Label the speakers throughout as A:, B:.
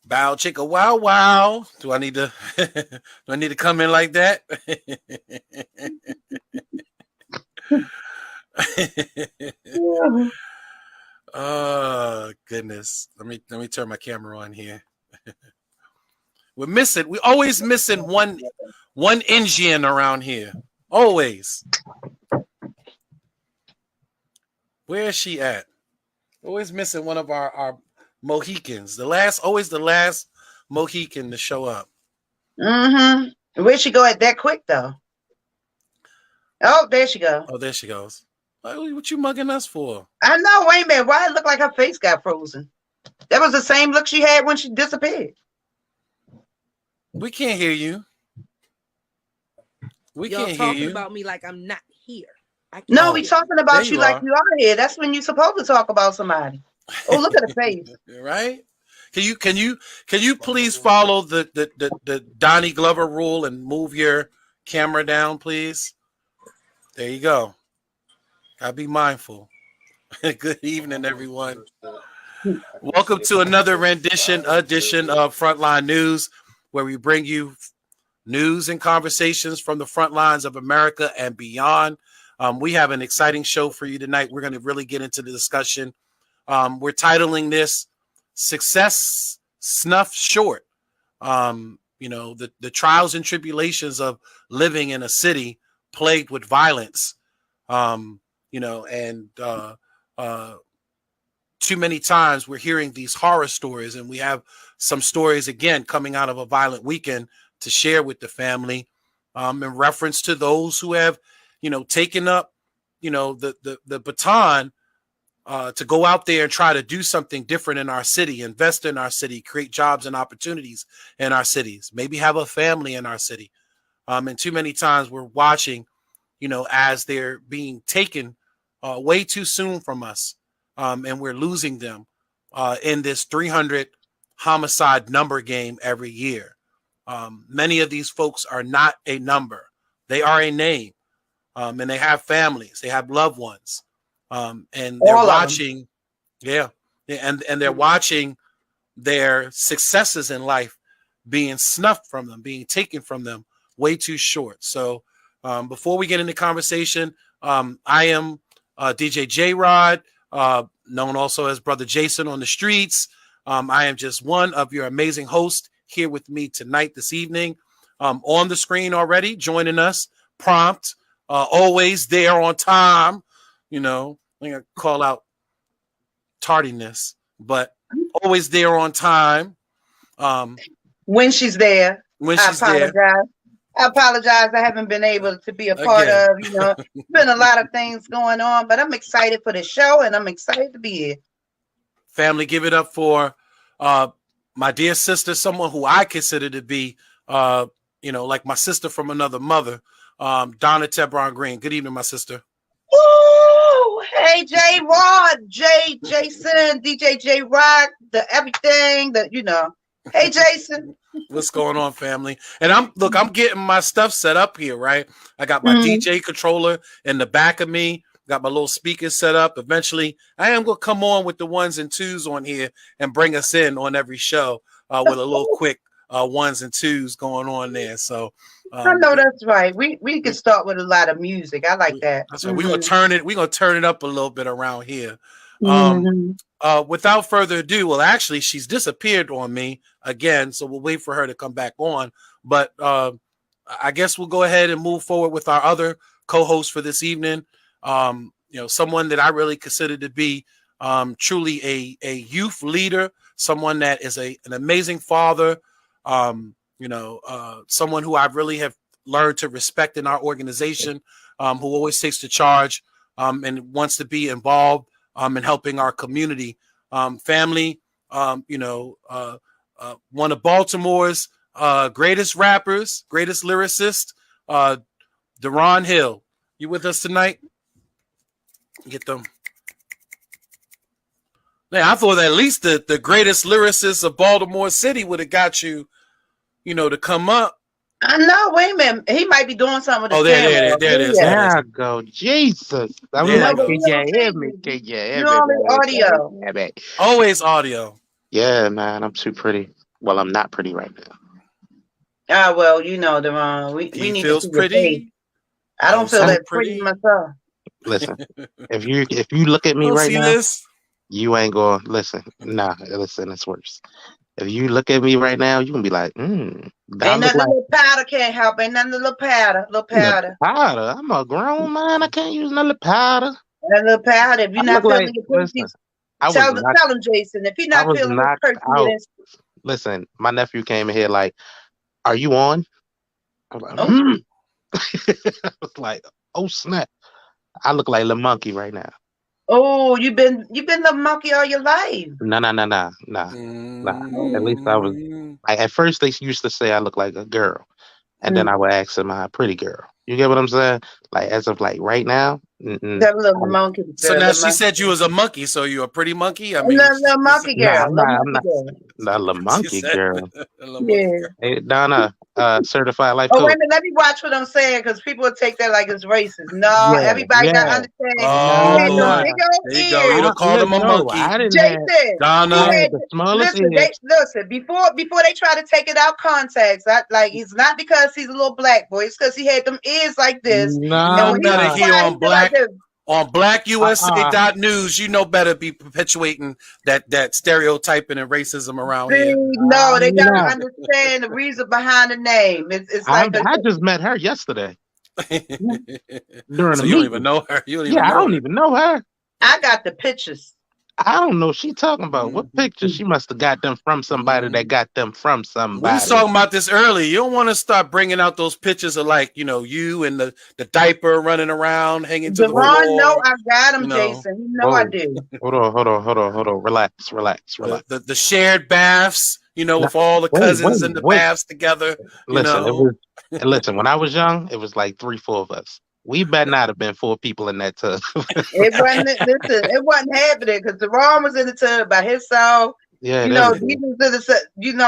A: Bow chicka wow wow. Do I need to do I need to come in like that?
B: Yeah.
A: Oh goodness. Let me turn my camera on here. We always missing one Indian around here. Always. Where is she at? Always missing one of our Mohicans. Always the last Mohican to show up.
B: Mm-hmm. Where'd she go at that quick though? Oh, there she go.
A: Oh, there she goes. What you mugging us for?
B: I know. Wait a minute. Why it looked like her face got frozen? That was the same look she had when she disappeared.
A: We can't hear you. We
C: Y'all
A: can't hear
C: talking
A: you.
C: about me like I'm not here.
B: No, we talking about
A: there
B: you
A: you
B: like
A: are.
B: you are here. That's when you're supposed to talk about somebody. Oh, look at the face.
A: Right? Can you please follow the Donnie Glover rule and move your camera down, please? There you go. Gotta be mindful. Good evening, everyone. Welcome to another edition of Frontline News, where we bring you news and conversations from the front lines of America and beyond. We have an exciting show for you tonight. We're going to really get into the discussion. We're titling this "Success Snuff Short." The trials and tribulations of living in a city plagued with violence. Too many times we're hearing these horror stories, and we have some stories again coming out of a violent weekend to share with the family, in reference to those who have, taken up, the baton to go out there and try to do something different in our city, invest in our city, create jobs and opportunities in our cities, maybe have a family in our city. And too many times we're watching, as they're being taken way too soon from us. And we're losing them in this 300 homicide number game every year. Many of these folks are not a number. They are a name. And they have families. They have loved ones. And they're watching. Yeah. And they're watching their successes in life being snuffed from them, being taken from them way too short. So before we get into conversation, I am DJ J-Rod, known also as Brother Jason on the streets. I am just one of your amazing hosts here with me tonight, this evening. On the screen already, joining us, prompt, always there on time. I'm going to call out tardiness, but always there on time.
B: When she's there.
A: I apologize.
B: I apologize. I haven't been able to be a part of, been a lot of things going on, but I'm excited for the show and I'm excited to be here.
A: Family, give it up for my dear sister, someone who I consider to be, like my sister from another mother, Donna Tebron Green. Good evening, my sister.
B: Woo! Hey, J Rod, Jason, DJ J Rock, the everything that Hey, Jason.
A: What's going on, family? And I'm getting my stuff set up here, right? I got my DJ controller in the back of me, got my little speakers set up. Eventually, I am going to come on with the ones and twos on here and bring us in on every show with a little quick ones and twos going on there. So
B: I know that's right. We can start with a lot of music. I like that.
A: That's right. We're gonna turn it up a little bit around here. Without further ado, well, actually, she's disappeared on me again, so we'll wait for her to come back on. But I guess we'll go ahead and move forward with our other co-host for this evening. Someone that I really consider to be truly a youth leader, someone that is an amazing father. Someone who I really have learned to respect in our organization, who always takes the charge and wants to be involved in helping our community. Family, one of Baltimore's greatest rappers, greatest lyricist, Deron Hill. You with us tonight? Get them. Man, I thought at least the greatest lyricist of Baltimore City would have got you, to come up.
B: I know. Wait a minute. He might be doing something with his camera.
A: There it is.
D: There I go. Jesus. I'm like, can you hear me? Can you hear me?
B: You're only audio.
A: Always audio.
D: Yeah, man. I'm too pretty. Well, I'm not pretty right now.
B: Ah, well, you know, we
A: He
B: need to
A: feels
B: see your face.
A: pretty.
B: I don't feel
A: So
B: that pretty myself.
D: Listen, if you look at me
A: Don't
D: right
A: see
D: now,
A: this.
D: you ain't gonna listen. Nah, listen, it's worse. If you look at me right now, you gonna be like, I
B: Ain't
D: look
B: nothing a
D: like
B: little powder can't help. Ain't nothing a little powder. Little
D: the
B: powder.
D: powder. I'm a grown man. I can't use no powder.
B: That little powder. If
D: I
B: you're
D: look
B: not
D: like
B: feeling your
D: listen.
B: pussies,
D: I was knocked.
B: tell him, Jason. If you're
D: I
B: not
D: was
B: feeling his
D: knocked
B: pussy,
D: out.
B: then
D: Listen, my nephew came in here like, "Are you on?" I was like,
B: oh,
D: I was like, "Oh snap!" I look like Lil Monkey right now.
B: oh, you've been the monkey all your life.
D: Nah. At least I was.
A: Mm.
D: At first, they used to say I look like a girl, and then
B: Mm.
D: I would ask them, "I'm a pretty girl." You get what I'm saying? Like as of like right now,
B: That little monkey
A: So
B: girl,
A: now
B: little
A: she
B: monkey,
A: said you was a monkey, so you a pretty monkey. I mean,
B: little monkey
D: nah,
B: girl,
D: I'm
B: little
D: not. I'm
B: monkey
D: not.
B: girl.
D: Not a
A: she
D: monkey
A: said
D: girl.
A: a little monkey
B: Yeah.
A: girl.
D: Hey, Donna, certified life
B: Oh, wait a
D: coach.
B: minute. Let me watch what I'm saying because people will take that like it's racist. No,
D: Yeah,
B: everybody got to
D: yeah.
B: understand. He
A: Oh
B: had them
A: Lord,
B: big
D: Nah,
B: old
A: there you go. You
B: ears.
A: done called him a
D: no,
A: monkey,
D: I didn't have.
B: Jason, he
D: I
A: Donna.
B: had,
D: had the smallest
B: listen,
D: ears.
B: before they try to take it out context, like it's not because he's a little black boy, it's because he had them ears like this.
A: You
B: And
A: know
B: when he
A: better
B: was
D: Nah.
A: here
B: quiet, he did like this.
A: on
D: Uh-uh.
A: blackusa.news. You know better be perpetuating that stereotyping and racism around
B: See,
A: here.
B: no, they
D: I'm
B: gotta
D: not.
B: understand the reason behind the name. It's
D: I
B: like a
D: I just met her yesterday during a
A: So you don't even
D: meeting.
A: know her. You don't
D: Yeah,
A: even
D: I
A: know
D: don't
A: her.
D: even know her.
B: I got the pictures.
D: I don't know what she talking about. What picture?
A: Mhm.
D: She must have got them from somebody that got them from
A: We was
D: somebody.
A: talking about this earlier. You don't want to start bringing out those pictures of like, you and the diaper running around, hanging to the
D: Whoa,
B: Devon, no,
A: floor.
B: I got
A: You
B: him,
A: know,
B: Jason. You know I
D: whoa.
B: do.
D: Hold on. Relax.
A: the shared baths.
D: No,
A: With all the cousins in the
D: wait.
A: baths together. You
D: Listen,
A: know,
D: listen, when I was young, it was like 3, 4 of us. We better not have been 4 people in that tub.
B: It wasn't listen, it wasn't happening because Devon was in the tub by himself.
D: Yeah,
B: You
D: there
B: know,
D: we
B: these
D: go.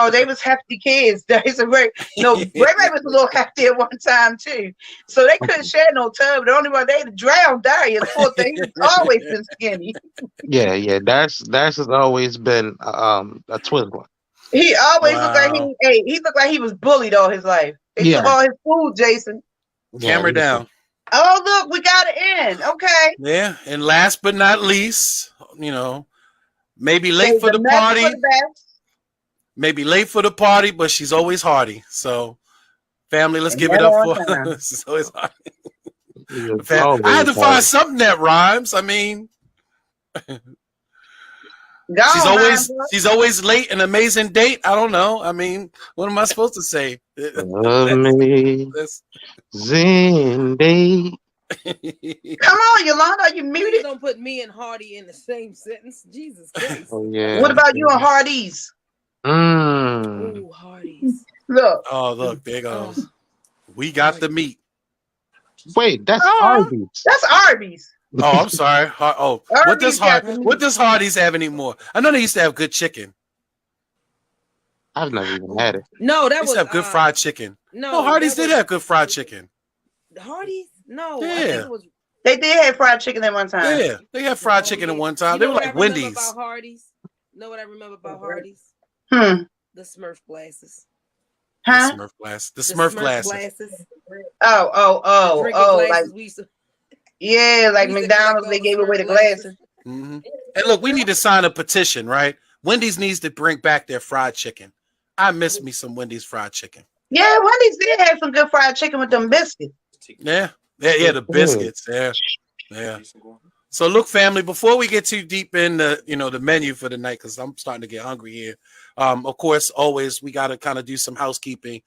B: was they was hefty kids. They was Ray Ray was a little hefty at one time too. So they couldn't share no tub. The only one they had to drown Darius. Poor thing, he was always been skinny.
D: Yeah. That's has always been a Twizzler.
B: He always looked like
A: wow.
B: he looked like he was bullied all his life. They took
D: Yeah,
B: all his food, Jason.
D: yeah.
A: Camera
D: Listen.
A: down.
B: Oh look, we got it in. Okay.
A: Yeah, and last but not least, maybe late
B: Save
A: for
B: the
A: the
B: best for
A: party,
B: the best.
A: but she's always hardy. So, family, let's
B: And
A: give it
B: that
A: up
B: on
A: for
B: time.
A: she's always hardy.
D: It's
A: I had
D: always
A: to find
D: hard.
A: something that rhymes. I mean, she's
B: Gone,
A: always
B: Ron.
A: she's always late, an amazing date. I don't know. I mean, what am I supposed to say?
D: Amazing
A: That's-
D: day.
B: Come on, Yolanda, are you
C: Please
B: muted?
C: don't put me and Hardy in the same sentence. Jesus Christ.
D: Oh yeah.
B: What about you and Hardee's?
D: Mm.
C: Oh, Hardy's.
B: Look,
A: oh, look, there goes.
C: Oh,
A: We got the meat.
D: Wait, that's
A: Ah.
D: Arby's.
B: that's Arby's.
A: Oh, I'm sorry.
B: Arby's got the
A: What
B: meat.
A: does Hardee's have anymore? I know they used to have good chicken.
D: I've never even had it.
C: no,
A: They
C: that
A: used
C: was
A: to have good fried chicken.
C: No,
A: Hardee's
C: that
A: did
C: was
A: have good fried chicken.
C: Hardy's. No, I
A: Yeah.
C: think it was.
B: They did have fried chicken at one time.
A: Yeah, they had fried chicken at one time.
C: You
A: They
C: know
A: were
C: what
A: like
C: I remember
A: Wendy's.
C: about Hardy's? Know what I remember about Hardy's?
B: Hmm.
C: The Smurf glasses.
B: Huh?
A: The Smurf glass. The
C: The
A: Smurf glasses.
B: Oh,
C: Drinking
B: like
C: glasses. We used to,
B: yeah, like
C: we used to
B: McDonald's,
C: collect
B: they
C: all the
B: gave away
C: Smurf
B: the glasses.
A: Hmm. And look, we need to sign a petition, right? Wendy's needs to bring back their fried chicken. I miss me some Wendy's fried chicken.
B: Yeah, Wendy's did have some good fried chicken with them biscuits.
A: Yeah, the biscuits. Yeah. So look, family, before we get too deep in the menu for the night, because I'm starting to get hungry here. Of course, always we got to kind of do some housekeeping.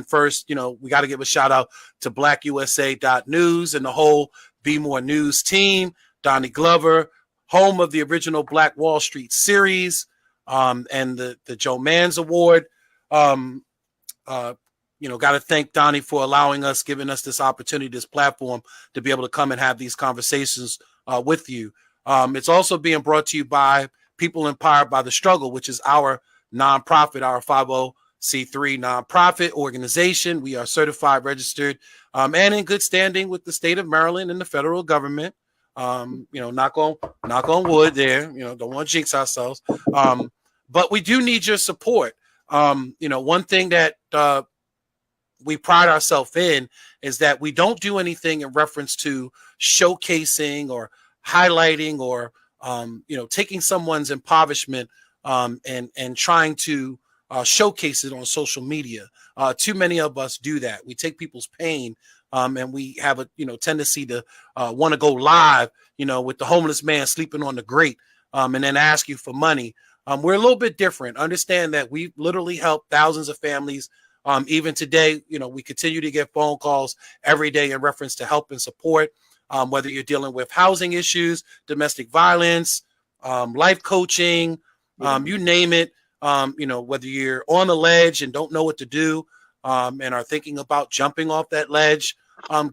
A: First, we got to give a shout out to blackusa.news and the whole Be More News team. Donnie Glover, home of the original Black Wall Street series, and the Joe Mans Award. Got to thank Donnie for giving us this opportunity, this platform to be able to come and have these conversations with you. It's also being brought to you by People Empowered by the Struggle, which is our nonprofit, our 50c3 nonprofit organization. We are certified, registered, and in good standing with the state of Maryland and the federal government. Knock on wood there. Don't want to jinx ourselves. But we do need your support. One thing that we pride ourselves in is that we don't do anything in reference to showcasing or highlighting or taking someone's impoverishment and trying to showcase it on social media. Too many of us do that. We take people's pain and we have a tendency to want to go live, with the homeless man sleeping on the grate and then ask you for money. We're a little bit different. Understand that we literally help thousands of families. Even today, we continue to get phone calls every day in reference to help and support, whether you're dealing with housing issues, domestic violence, life coaching, you name it. Whether you're on the ledge and don't know what to do and are thinking about jumping off that ledge,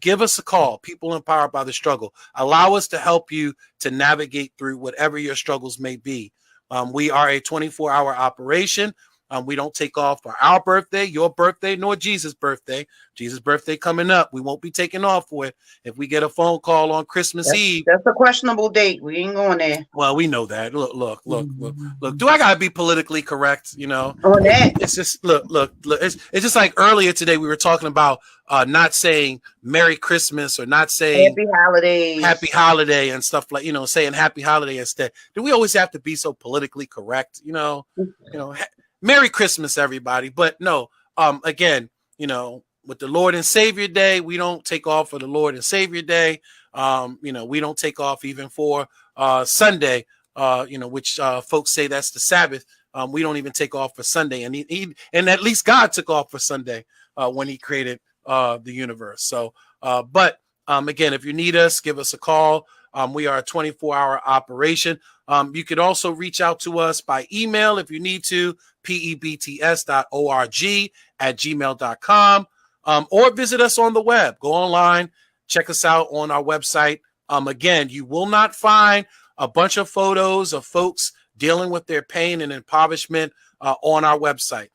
A: give us a call. People Empowered by the Struggle. Allow us to help you to navigate through whatever your struggles may be. We are a 24-hour operation. We don't take off for our birthday, your birthday, nor Jesus' birthday. Jesus' birthday coming up. We won't be taking off for it. If we get a phone call on Christmas Eve.
B: That's a questionable date. We ain't going there.
A: Well, we know that. Look. Do I gotta be politically correct?
B: On that.
A: It's just look. It's just like earlier today we were talking about not saying Merry Christmas or not saying Happy Holiday and stuff like saying Happy Holiday instead. Do we always have to be so politically correct? Merry Christmas, everybody. But no, again, with the Lord and Savior Day, we don't take off for the Lord and Savior Day. We don't take off even for Sunday, which folks say that's the Sabbath. We don't even take off for Sunday. And at least God took off for Sunday when he created the universe. So, but again, if you need us, give us a call. We are a 24-hour operation. You could also reach out to us by email if you need to, pebts.org@gmail.com, or visit us on the web. Go online, check us out on our website. Again, you will not find a bunch of photos of folks dealing with their pain and impoverishment on our website.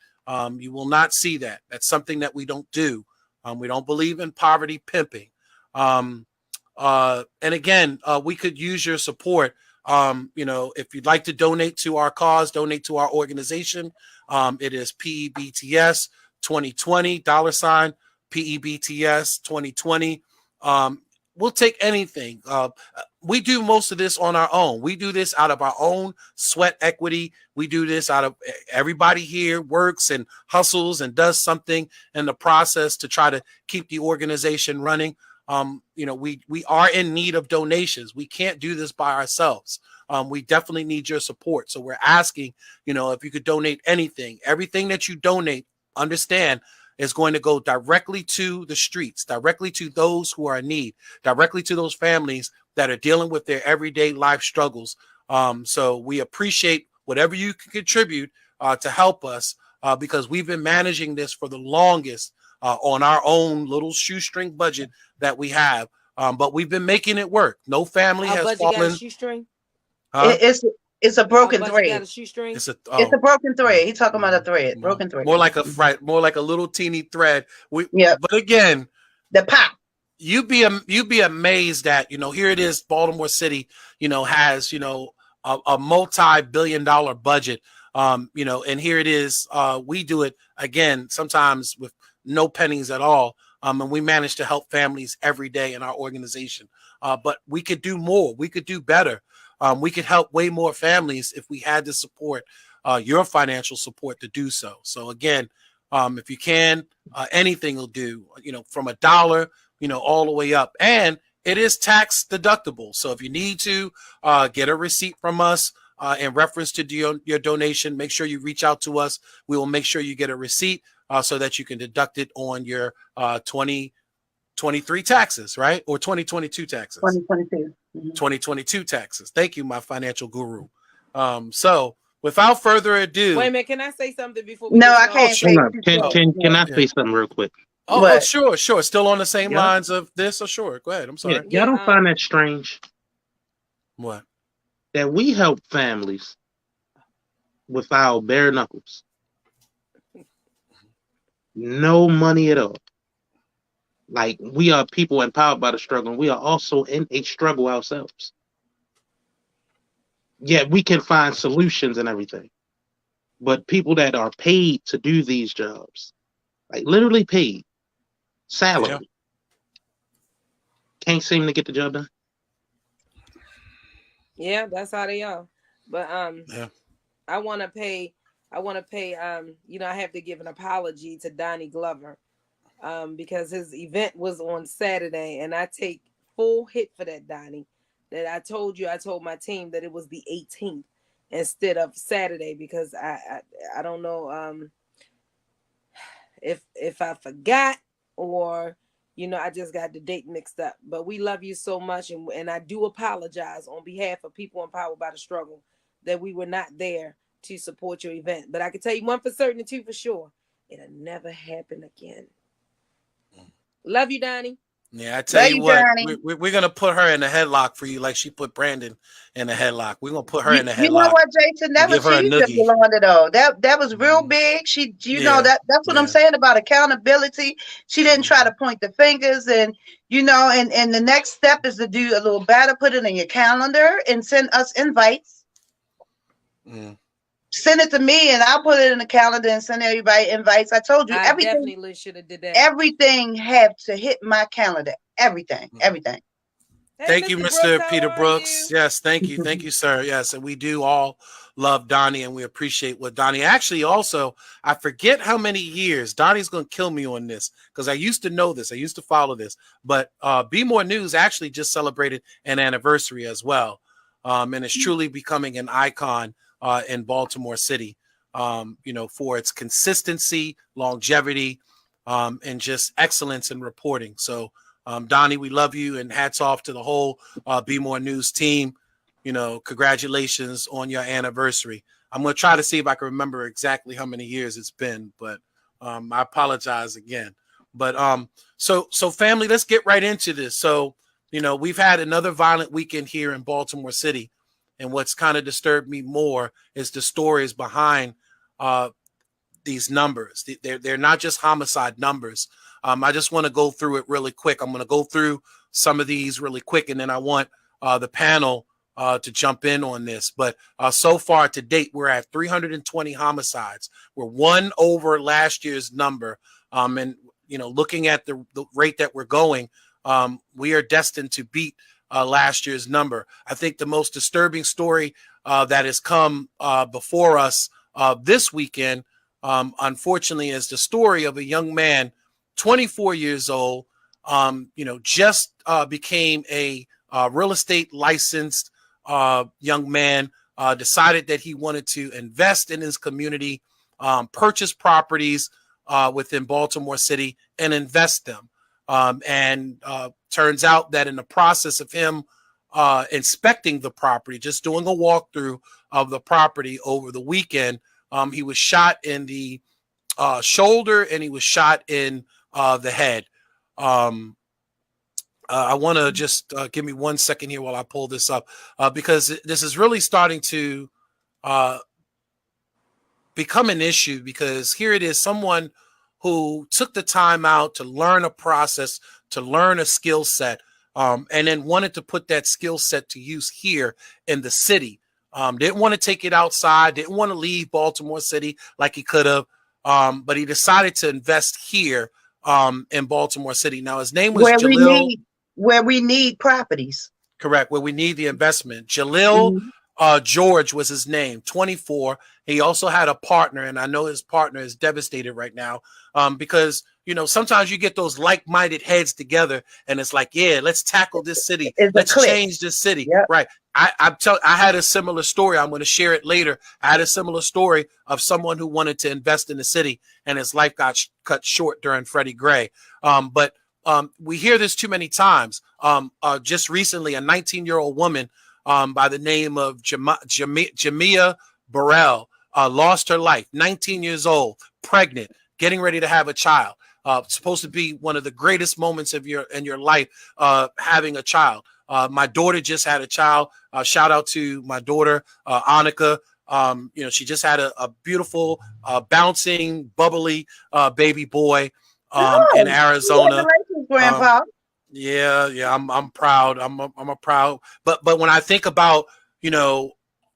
A: You will not see that. That's something that we don't do. We don't believe in poverty pimping. And again, we could use your support. If you'd like to donate to our cause, donate to our organization. It is PEBTS 2020 $PEBTS 2020. We'll take anything. We do most of this on our own. We do this out of our own sweat equity. We do this out of everybody here works and hustles and does something in the process to try to keep the organization running. We are in need of donations. We can't do this by ourselves. We definitely need your support. So we're asking, if you could donate anything, everything that you donate, understand, is going to go directly to the streets, directly to those who are in need, directly to those families that are dealing with their everyday life struggles. So we appreciate whatever you can contribute to help us because we've been managing this for the longest on our own little shoestring budget that we have. But we've been making it work. No family has fallen.
C: Got a shoestring?
B: It's a broken thread.
C: Got a shoestring?
B: It's a broken thread. He's talking about a thread, broken thread.
A: More like a little teeny thread. But again,
B: the pop.
A: You'd be amazed that here it is. Baltimore City, has a multi-billion-dollar budget. And here it is. We do it again sometimes with no pennies at all. And we manage to help families every day in our organization. But we could do more. We could do better. We could help way more families if we had the support, your financial support to do so. So again, if you can, anything will do, from $1, all the way up. And it is tax deductible. So if you need to get a receipt from us in reference to your donation, make sure you reach out to us. We will make sure you get a receipt so that you can deduct it on your 2023 taxes, right? Or 2022 taxes.
B: 2022.
A: 2022 taxes. Thank you, my financial guru. So without further ado.
C: Wait a minute, can I say something before
B: No, I can't.
D: Can I say something real quick?
A: Oh, sure. Still on the same lines of this, or sure. Go ahead. I'm sorry.
D: Y'all don't find that strange?
A: What?
D: That we help families with our bare knuckles. No money at all. Like, we are people empowered by the struggle, and we are also in a struggle ourselves. Yeah, we can find solutions and everything. but people that are paid to do these jobs, like literally paid, salary, can't seem to get the job done.
C: Yeah, that's how they are. But
A: Yeah.
C: I want to pay. You know, I have to give an apology to Donnie Glover, because his event was on Saturday, and I take full hit for that, Donnie. That I told my team that it was the 18th instead of Saturday, because I don't know if I forgot, or I just got the date mixed up. But we love you so much, and I do apologize on behalf of people empowered by the struggle that we were not there to support your event. But I can tell you one for certain and two for sure: it'll never happen again. Love you, Donnie.
A: Yeah, I tell
B: Love
A: you
B: you,
A: what,
B: Johnny.
A: we're gonna put her in a headlock for you, like she put Brandon in a headlock. We're gonna put her
B: You,
A: in a
B: you know
A: headlock
B: what, Jason?
A: and
B: Never
A: give her a
B: cheated,
A: noogie.
B: Yolanda, though. That was real big. She,
A: Yeah,
B: that's what I'm
A: yeah.
B: saying about accountability. She didn't try to point the fingers, and and the next step is to do a little better. Put it in your calendar and send us invites.
A: Mm.
B: Send it to me, and I'll put it in the calendar and send everybody invites. I told you
C: I
B: everything.
C: definitely should have did that.
B: Everything have to hit my calendar. Everything.
C: Hey,
A: Thank you,
C: Mr.
A: Mr.
C: Brooks,
A: Peter
C: how are
A: Brooks.
C: you?
A: Yes, thank you, sir. Yes, and we do all love Donnie, and we appreciate what Donnie. Actually, also, I forget how many years. Donnie's going to kill me on this because I used to know this. I used to follow this. But Be More News actually just celebrated an anniversary as well, and it's truly becoming an icon in Baltimore City. For its consistency, longevity, and just excellence in reporting. So. Donnie, we love you, and hats off to the whole Be More News team. Congratulations on your anniversary. I'm going to try to see if I can remember exactly how many years it's been, but I apologize again. But so family, let's get right into this. So, we've had another violent weekend here in Baltimore City, and what's kind of disturbed me more is the stories behind these numbers. They're not just homicide numbers. I just want to go through it really quick. I'm going to go through some of these really quick, and then I want the panel to jump in on this. But so far to date, we're at 320 homicides. We're one over last year's number. And looking at the rate that we're going, we are destined to beat last year's number. I think the most disturbing story that has come before us this weekend, unfortunately, is the story of a young man, 24 years old, just became a real estate licensed young man, decided that he wanted to invest in his community, purchase properties within Baltimore City and invest them. And turns out that in the process of him inspecting the property, just doing a walkthrough of the property over the weekend, he was shot in the shoulder and he was shot in the head. I want to just give me 1 second here while I pull this up because this is really starting to become an issue, because here it is, someone who took the time out to learn a process, to learn a skill set, and then wanted to put that skill set to use here in the city. Didn't want to take it outside, didn't want to leave Baltimore City like he could have, but he decided to invest here in Baltimore City. Now, his name was Jalil.
B: Where we need properties.
A: Correct, where we need the investment. Jalil George was his name, 24. He also had a partner, and I know his partner is devastated right now because, sometimes you get those like-minded heads together, and it's like, yeah, let's tackle this city. Let's change this city. Yep. Right. I had a similar story. I'm going to share it later. I had a similar story of someone who wanted to invest in the city, and his life got cut short during Freddie Gray. But we hear this too many times. Just recently, a 19-year-old woman by the name of Jamia Burrell lost her life. 19 years old, pregnant, getting ready to have a child. Supposed to be one of the greatest moments of your life, having a child. My daughter just had a child. Shout out to my daughter, Annika. She just had a beautiful, bouncing, bubbly baby boy in Arizona.
B: Congratulations, Grandpa.
A: Yeah, I'm proud. I'm a proud. But when I think about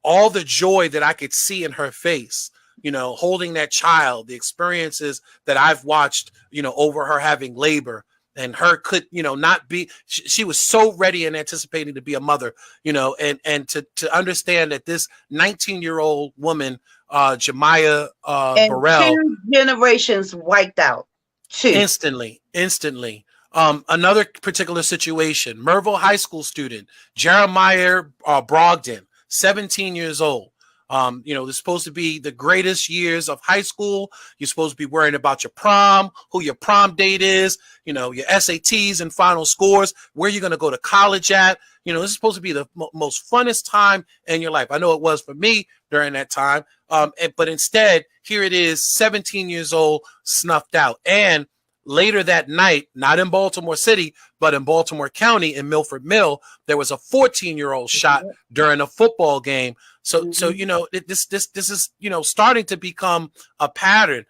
A: all the joy that I could see in her face, holding that child, the experiences that I've watched, over her having labor, and her could, not be, she was so ready and anticipating to be a mother, and to understand that this 19-year-old woman, Jemiah
B: And
A: Burrell,
B: 2 generations wiped out. 2.
A: instantly. Another particular situation, Merville High School student, Jeremiah Brogdon, 17 years old. It's supposed to be the greatest years of high school. You're supposed to be worrying about your prom, who your prom date is, your SATs and final scores, where you're going to go to college at. This is supposed to be the most funnest time in your life. I know it was for me during that time. But instead, here it is, 17 years old, snuffed out. And later that night, not in Baltimore City, but in Baltimore County in Milford Mill, there was a 14-year-old shot during a football game. So this is starting to become a pattern.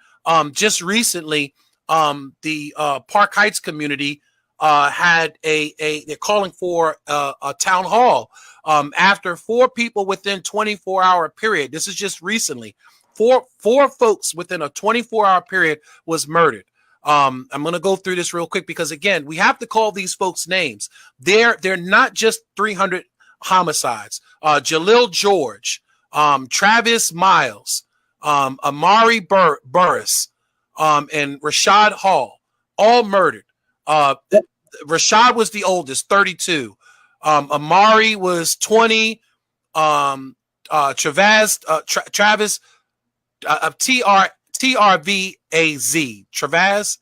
A: Just recently, the Park Heights community had they're calling for a town hall after 4 people within 24-hour period. This is just recently. Four folks within a 24-hour period was murdered. I'm going to go through this real quick because, again, we have to call these folks names. They're not just 300 homicides. Jalil George, Travis Miles, Amari Burris, and Rashad Hall, all murdered. Rashad was the oldest, 32. Amari was 20. Travis TRVAZ. Travaz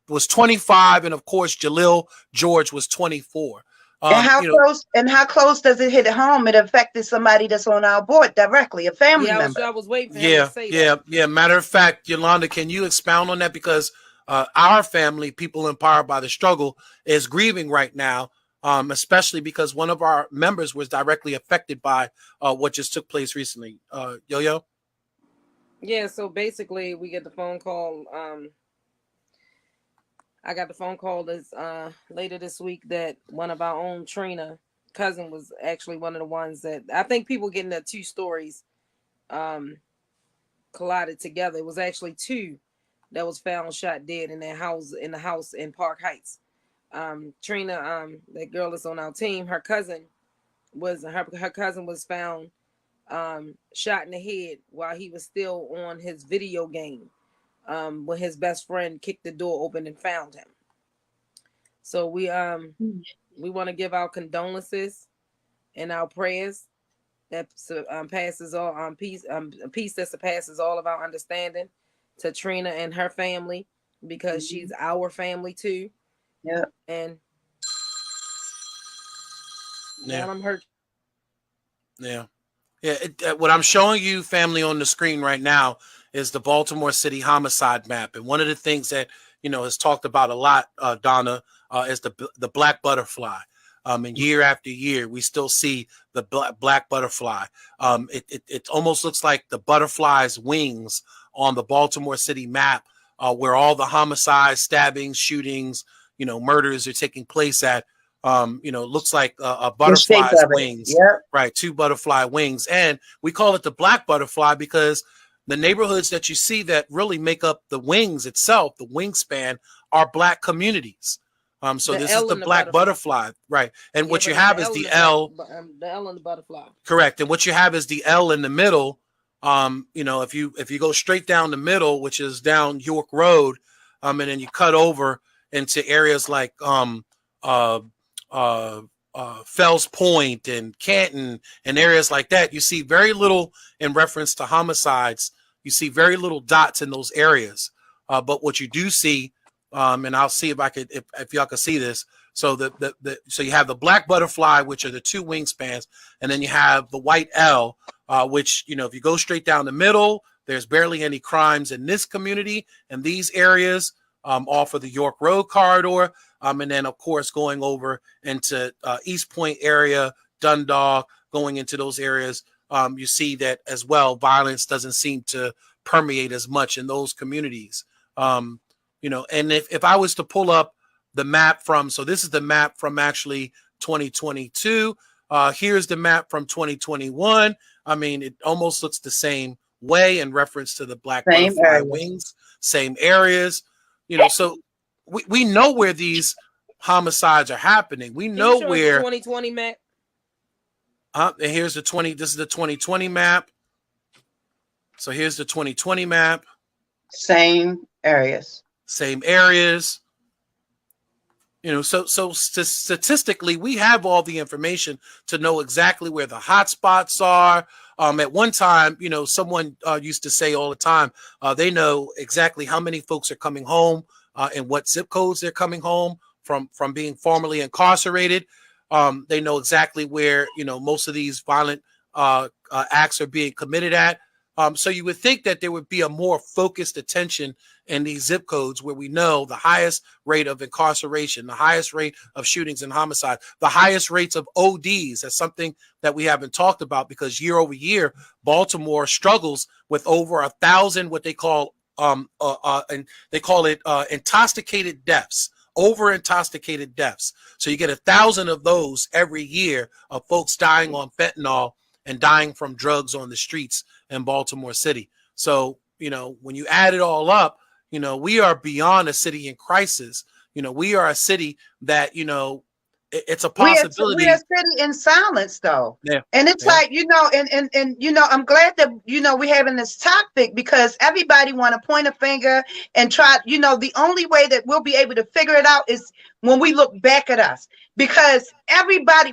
A: was 25, and of course Jalil George was 24.
B: And how close does it hit home? It affected somebody that's on our board directly, a family member.
C: I was waiting for him to say that.
A: Matter of fact, Yolanda, can you expound on that? Because our family, people empowered by the struggle, is grieving right now, especially because one of our members was directly affected by what just took place recently. Yo-Yo?
C: Yeah, so basically we get the phone call. I got the phone call this later this week that one of our own Trina cousin was actually one of the ones that I think people getting the 2 stories collided together. It was actually 2 that was found shot dead in the house in Park Heights. Trina, that girl that's on our team, her cousin was found shot in the head while he was still on his video game when his best friend kicked the door open and found him. So we want to give our condolences and our prayers that passes all peace that surpasses all of our understanding to Trina and her family, because she's our family too.
B: Yeah.
C: And now I'm hurt.
A: Yeah. What I'm showing you, family, on the screen right now is the Baltimore City homicide map. And one of the things that, is talked about a lot, Donna, is the black butterfly. And year after year, we still see the black butterfly. It almost looks like the butterfly's wings on the Baltimore City map, where all the homicides, stabbings, shootings, murders are taking place at. Looks like a butterfly's wings, right? 2 butterfly wings. And we call it the black butterfly because the neighborhoods that you see that really make up the wings itself, the wingspan, are Black communities. So this is the black butterfly, right? And what you have is the L.
C: The L in the butterfly.
A: Correct. And what you have is the L in the middle. If you go straight down the middle, which is down York Road, and then you cut over into areas like Fells Point and Canton and areas like that, you see very little in reference to homicides. You see very little dots in those areas. But what you do see, and I'll see if y'all can see this. So so you have the black butterfly, which are the 2 wingspans, and then you have the white L, which, if you go straight down the middle, there's barely any crimes in this community and these areas, off of the York Road corridor. And then, of course, going over into East Point area, Dundalk, going into those areas, you see that as well. Violence doesn't seem to permeate as much in those communities. And if I was to pull up the map so this is the map from actually 2022. Here's the map from 2021. I mean, it almost looks the same way in reference to the Black
B: Same
A: Butterfly
B: areas.
A: Wings, same areas, so we know where these homicides are happening. We
C: Can
A: know
C: you show us the
A: where.
C: 2020 map?
A: And here's the 20. This is the 2020 map. So here's the 2020 map.
B: Same areas.
A: Same areas. So statistically, we have all the information to know exactly where the hot spots are. At one time, someone used to say all the time, they know exactly how many folks are coming home and what zip codes they're coming home from being formerly incarcerated. They know exactly where, most of these violent acts are being committed at. So you would think that there would be a more focused attention in these zip codes where we know the highest rate of incarceration, the highest rate of shootings and homicide, the highest rates of ODs. That's something that we haven't talked about, because year over year, Baltimore struggles with over 1,000 what they call and they call it intoxicated deaths. Over intoxicated deaths. So you get 1,000 of those every year of folks dying on fentanyl and dying from drugs on the streets in Baltimore City. So, when you add it all up, we are beyond a city in crisis. We are a city that, it's a possibility.
B: We are sitting in silence, though.
A: Yeah.
B: And it's like, and I'm glad that, we're having this topic, because everybody want to point a finger and try, the only way that we'll be able to figure it out is when we look back at us, because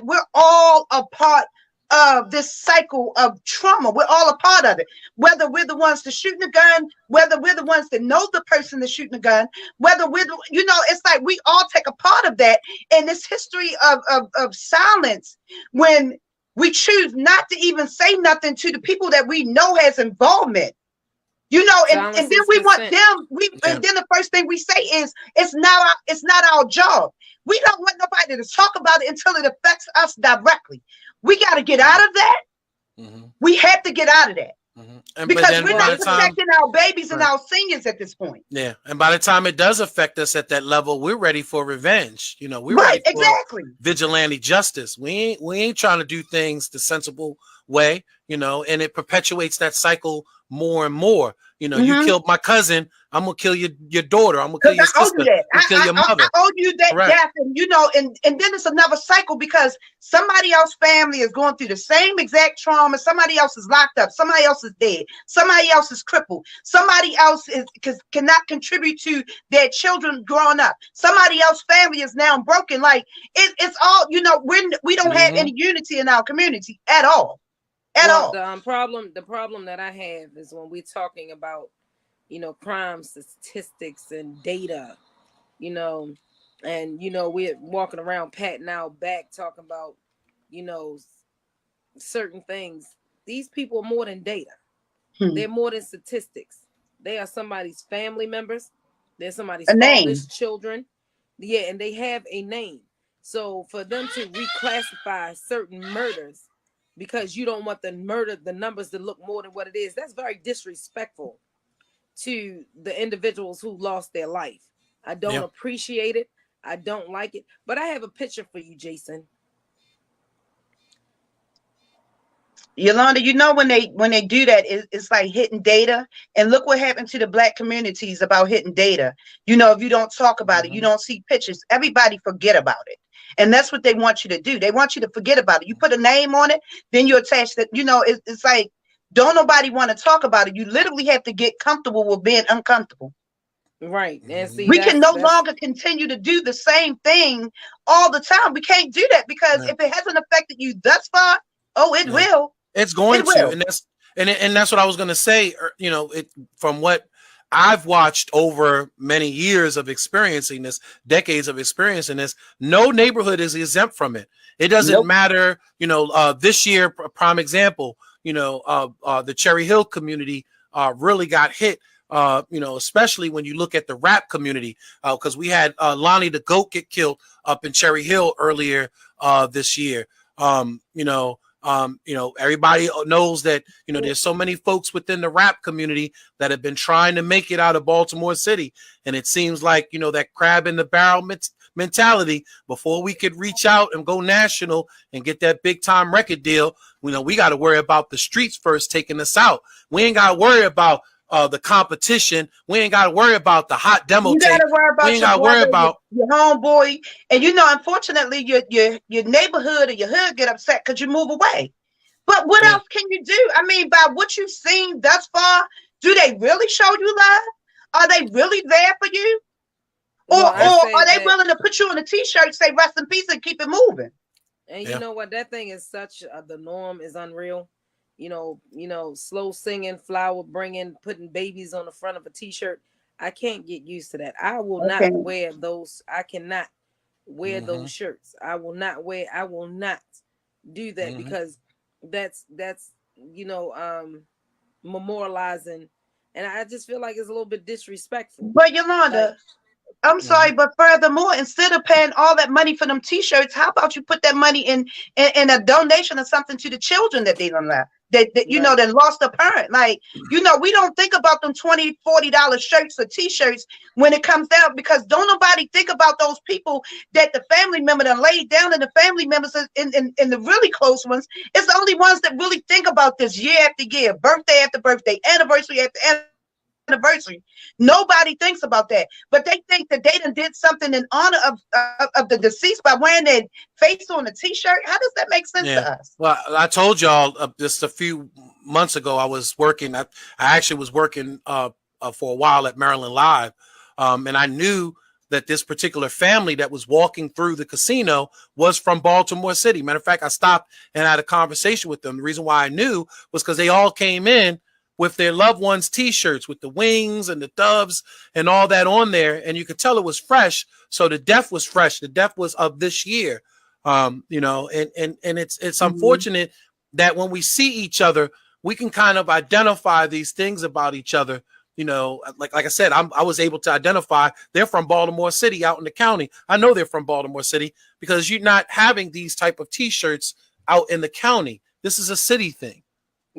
B: we're all a part of this cycle of trauma. We're all a part of it, whether we're the ones to shooting the gun, whether we're the ones that know the person that's shooting the gun, whether we're it's like we all take a part of that in this history of silence, when we choose not to even say nothing to the people that we know has involvement. And then we want them. And then the first thing we say is, it's not our job. We don't want nobody to talk about it until it affects us directly. We got to get out of that.
A: Mm-hmm.
B: We have to get out of that.
A: Mm-hmm.
B: Because we're not protecting our babies and our seniors at this point.
A: Yeah. And by the time it does affect us at that level, we're ready for revenge. We're
B: right,
A: ready for
B: exactly.
A: vigilante justice. We ain't trying to do things the sensible way, and it perpetuates that cycle more and more. You killed my cousin, I'm gonna kill your daughter. I'm gonna kill your sister. Kill your mother.
B: I owe you that death, and then it's another cycle, because somebody else's family is going through the same exact trauma. Somebody else is locked up. Somebody else is dead. Somebody else is crippled. Somebody else cannot contribute to their children growing up. Somebody else's family is now broken. Like it's all we don't have any unity in our community at all.
C: The problem that I have is when we're talking about, crime statistics and data, and we're walking around patting our back talking about, certain things. These people are more than data. They're more than statistics. They are somebody's family members. They're somebody's father's children. Yeah, and they have a name. So for them to reclassify certain murders because you don't want the numbers to look more than what it is, that's very disrespectful to the individuals who lost their life. I don't appreciate it. I don't like it. But I have a picture for you, Jason.
B: Yolanda, when they do that, it's like hitting data. And look what happened to the Black communities about hitting data. If you don't talk about it, you don't see pictures, everybody forget about it. And that's what they want you to do. They want you to forget about it. You put a name on it, then you attach that, it's like, don't nobody want to talk about it. You literally have to get comfortable with being uncomfortable.
C: Right. And see,
B: we can no longer continue to do the same thing all the time. We can't do that, because if it hasn't affected you thus far, it will.
A: It's going to. And that's what I was going to say. From what I've watched over many years of experiencing this, decades of experiencing this, no neighborhood is exempt from it. It doesn't matter. This year, prime example, the Cherry Hill community really got hit. Especially when you look at the rap community, because we had Lonnie the Goat get killed up in Cherry Hill earlier this year. Everybody knows that, there's so many folks within the rap community that have been trying to make it out of Baltimore City. And it seems like, that crab in the barrel mentality. Before we could reach out and go national and get that big time record deal, we got to worry about the streets first taking us out. We ain't got to worry about the competition. We ain't got to worry about the hot demo
B: You
A: tape.
B: gotta worry
A: We
B: about
A: ain't
B: your
A: got to worry
B: brother,
A: about
B: your homeboy, and unfortunately, your neighborhood or your hood get upset because you move away. But what else can you do? I mean, by what you've seen thus far, do they really show you love? Are they really there for you? Or are they willing to put you on a t-shirt, say rest in peace, and keep it moving?
C: And you know what? That thing is such the norm is unreal. Slow singing, flower bringing, putting babies on the front of a t-shirt. I can't get used to that. I will not wear those. I cannot wear those shirts. I will not do that because that's memorializing, and I just feel like it's a little bit disrespectful.
B: But Yolanda, I'm sorry, but furthermore, instead of paying all that money for them t-shirts, how about you put that money in a donation or something to the children that they don't have, that that lost a parent? Like, we don't think about them $20-$40 shirts or t-shirts when it comes down, because don't nobody think about those people that the family member that laid down, and the family members in the really close ones. It's the only ones that really think about this year after year, birthday after birthday, anniversary after anniversary. Nobody thinks about that, but they think that they done did something in honor of the deceased by wearing their face on a t-shirt. How does that make sense to us?
A: Well, I told y'all just a few months ago, I was working. I actually was working for a while at Maryland Live, and I knew that this particular family that was walking through the casino was from Baltimore City. Matter of fact, I stopped and had a conversation with them. The reason why I knew was because they all came in with their loved ones' t-shirts with the wings and the doves and all that on there. And you could tell it was fresh. So the death was fresh. The death was of this year. And it's unfortunate that when we see each other, we can kind of identify these things about each other. Like I said, I was able to identify they're from Baltimore City out in the county. I know they're from Baltimore City because you're not having these type of t-shirts out in the county. This is a city thing.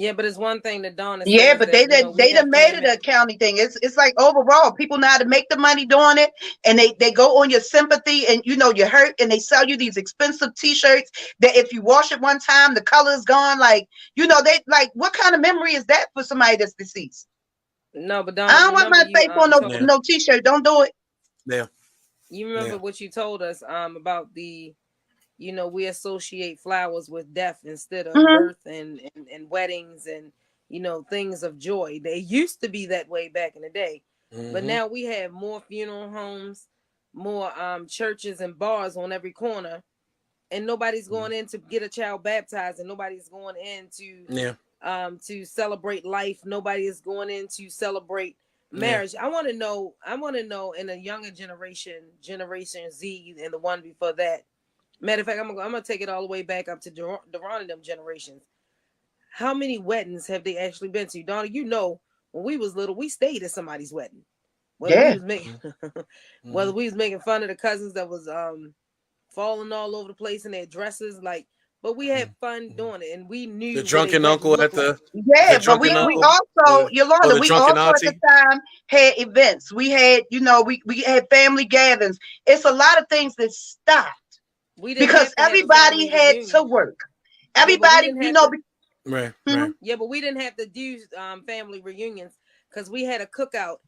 C: Yeah, but it's one thing that Dawn is
B: but they done made it a county thing. It's like overall, people know how to make the money doing it, and they go on your sympathy, and you're hurt, and they sell you these expensive t-shirts that if you wash it one time, the color is gone. Like, they like, what kind of memory is that for somebody that's deceased?
C: No, but Dawn,
B: I don't want my face on no t-shirt. Don't do it.
A: Yeah.
C: You remember what you told us about the we associate flowers with death instead of birth and weddings and, things of joy. They used to be that way back in the day, but now we have more funeral homes, more churches and bars on every corner, and nobody's going in to get a child baptized, and nobody's going in to celebrate life. Nobody is going in to celebrate marriage. I want to know in a younger Generation Z and the one before that. Matter of fact, I'm gonna take it all the way back up to Deron and them generations. How many weddings have they actually been to? Donna, when we was little, we stayed at somebody's wedding. Whether we was making fun of the cousins that was falling all over the place in their dresses, but we had fun doing it, and we knew
A: the drunken uncle at the
B: but we also Yolanda, we also at the time had events. We had we had family gatherings. It's a lot of things that stopped. Because everybody had to work. Everybody,
A: right.
C: Yeah, but we didn't have to do family reunions because we had a cookout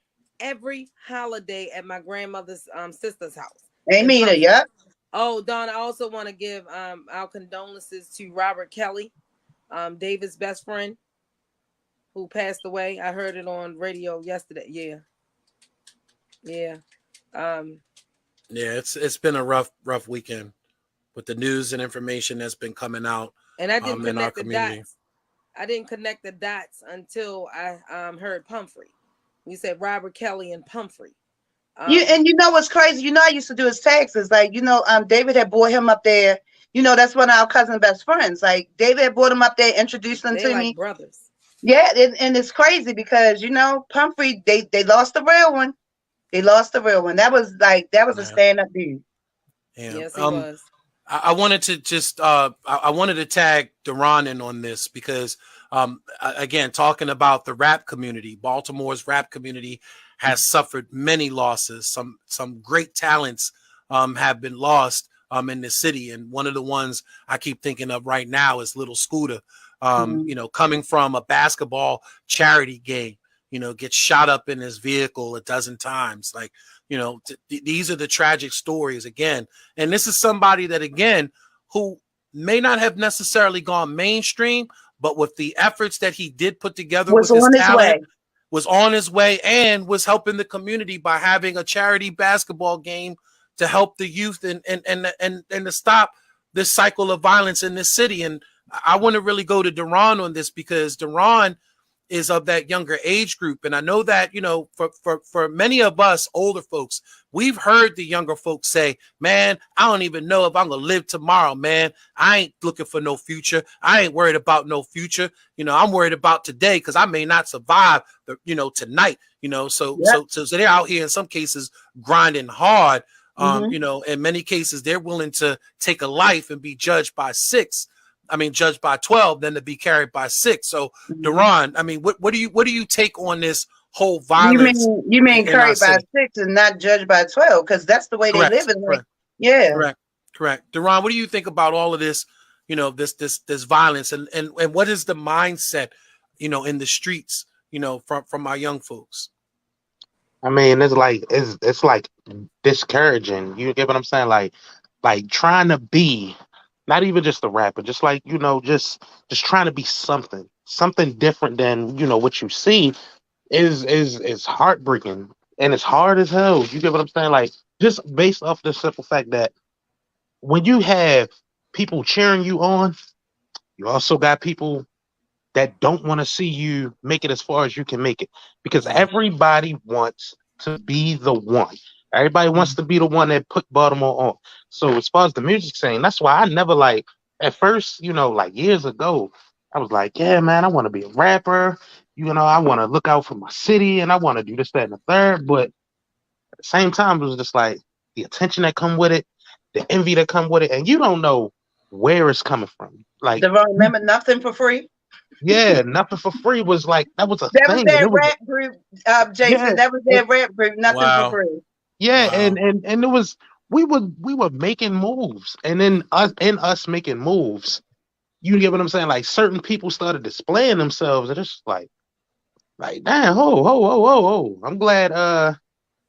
C: every holiday at my grandmother's sister's house.
B: Amen. Yeah.
C: Oh, Dawn, I also want to give our condolences to Robert Kelly, David's best friend, who passed away. I heard it on radio yesterday. Yeah.
A: It's been a rough weekend with the news and information that's been coming out.
C: And I didn't
A: connect
C: the dots. I didn't connect the dots until I heard Pumphrey. You said Robert Kelly and Pumphrey.
B: And what's crazy? I used to do his taxes. Like, David had brought him up there. That's one of our cousin best friends. Like, David had brought him up there, introduced him to me.
C: Brothers.
B: Yeah, and it's crazy because Pumphrey, they lost the real one. They lost the real one. That was a stand-up dude.
A: Yeah.
C: Yes, he was.
A: I wanted to just I wanted to tag Deron in on this because again, talking about the rap community, Baltimore's rap community has suffered many losses. Some great talents have been lost in the city. And one of the ones I keep thinking of right now is little Scooter, you know, coming from a basketball charity game, you know, gets shot up in his vehicle a dozen times. Like, you know, these are the tragic stories again. And this is somebody that, again, who may not have necessarily gone mainstream, but with the efforts that he did put together
B: Was
A: with his
B: on his
A: talent,
B: way.
A: was on his way and was helping the community by having a charity basketball game to help the youth and to stop this cycle of violence in this city. And I want to really go to Deron on this because Deron is of that younger age group. And I know that, you know, for many of us older folks, we've heard the younger folks say, man, I don't even know if I'm going to live tomorrow, man. I ain't looking for no future. I ain't worried about no future. You know, I'm worried about today because I may not survive, you know, tonight, you know, so they're out here in some cases grinding hard. You know, in many cases, they're willing to take a life and be judged by 12 than to be carried by 6. So, Deron, I mean, what do you take on this whole violence?
B: You mean
A: in our
B: carried by
A: city?
B: 6 and not judged by 12? Because that's the way
A: Correct,
B: they live in
A: correct,
B: yeah.
A: correct. Deron, what do you think about all of this? You know, this violence and what is the mindset, you know, in the streets, you know, from our young folks?
D: I mean, it's like discouraging. You get what I'm saying? Like trying to be not even just a rapper, just like, you know, just trying to be something different than, you know, what you see is heartbreaking, and it's hard as hell. You get what I'm saying? Like, just based off the simple fact that when you have people cheering you on, you also got people that don't want to see you make it as far as you can make it, because everybody wants to be the one. Everybody wants to be the one that put Baltimore on. So as far as the music scene, that's why I never, like, at first, you know, like years ago, I was like, yeah, man, I want to be a rapper. You know, I want to look out for my city and I want to do this, that, and the third. But at the same time, it was just like the attention that come with it, the envy that come with it, and you don't know where it's coming from. Like,
B: Deron, remember nothing for free?
D: yeah, nothing for free was like, that was a
B: That was
D: thing, and
B: their
D: it was,
B: rap group, Jason.
D: yeah,
B: That was their rap group, nothing for
A: Wow.
B: free.
D: yeah,
A: Wow.
D: and it was, we were making moves, and then us making moves, you get what I'm saying? Like, certain people started displaying themselves, and it's like damn, ho. I'm glad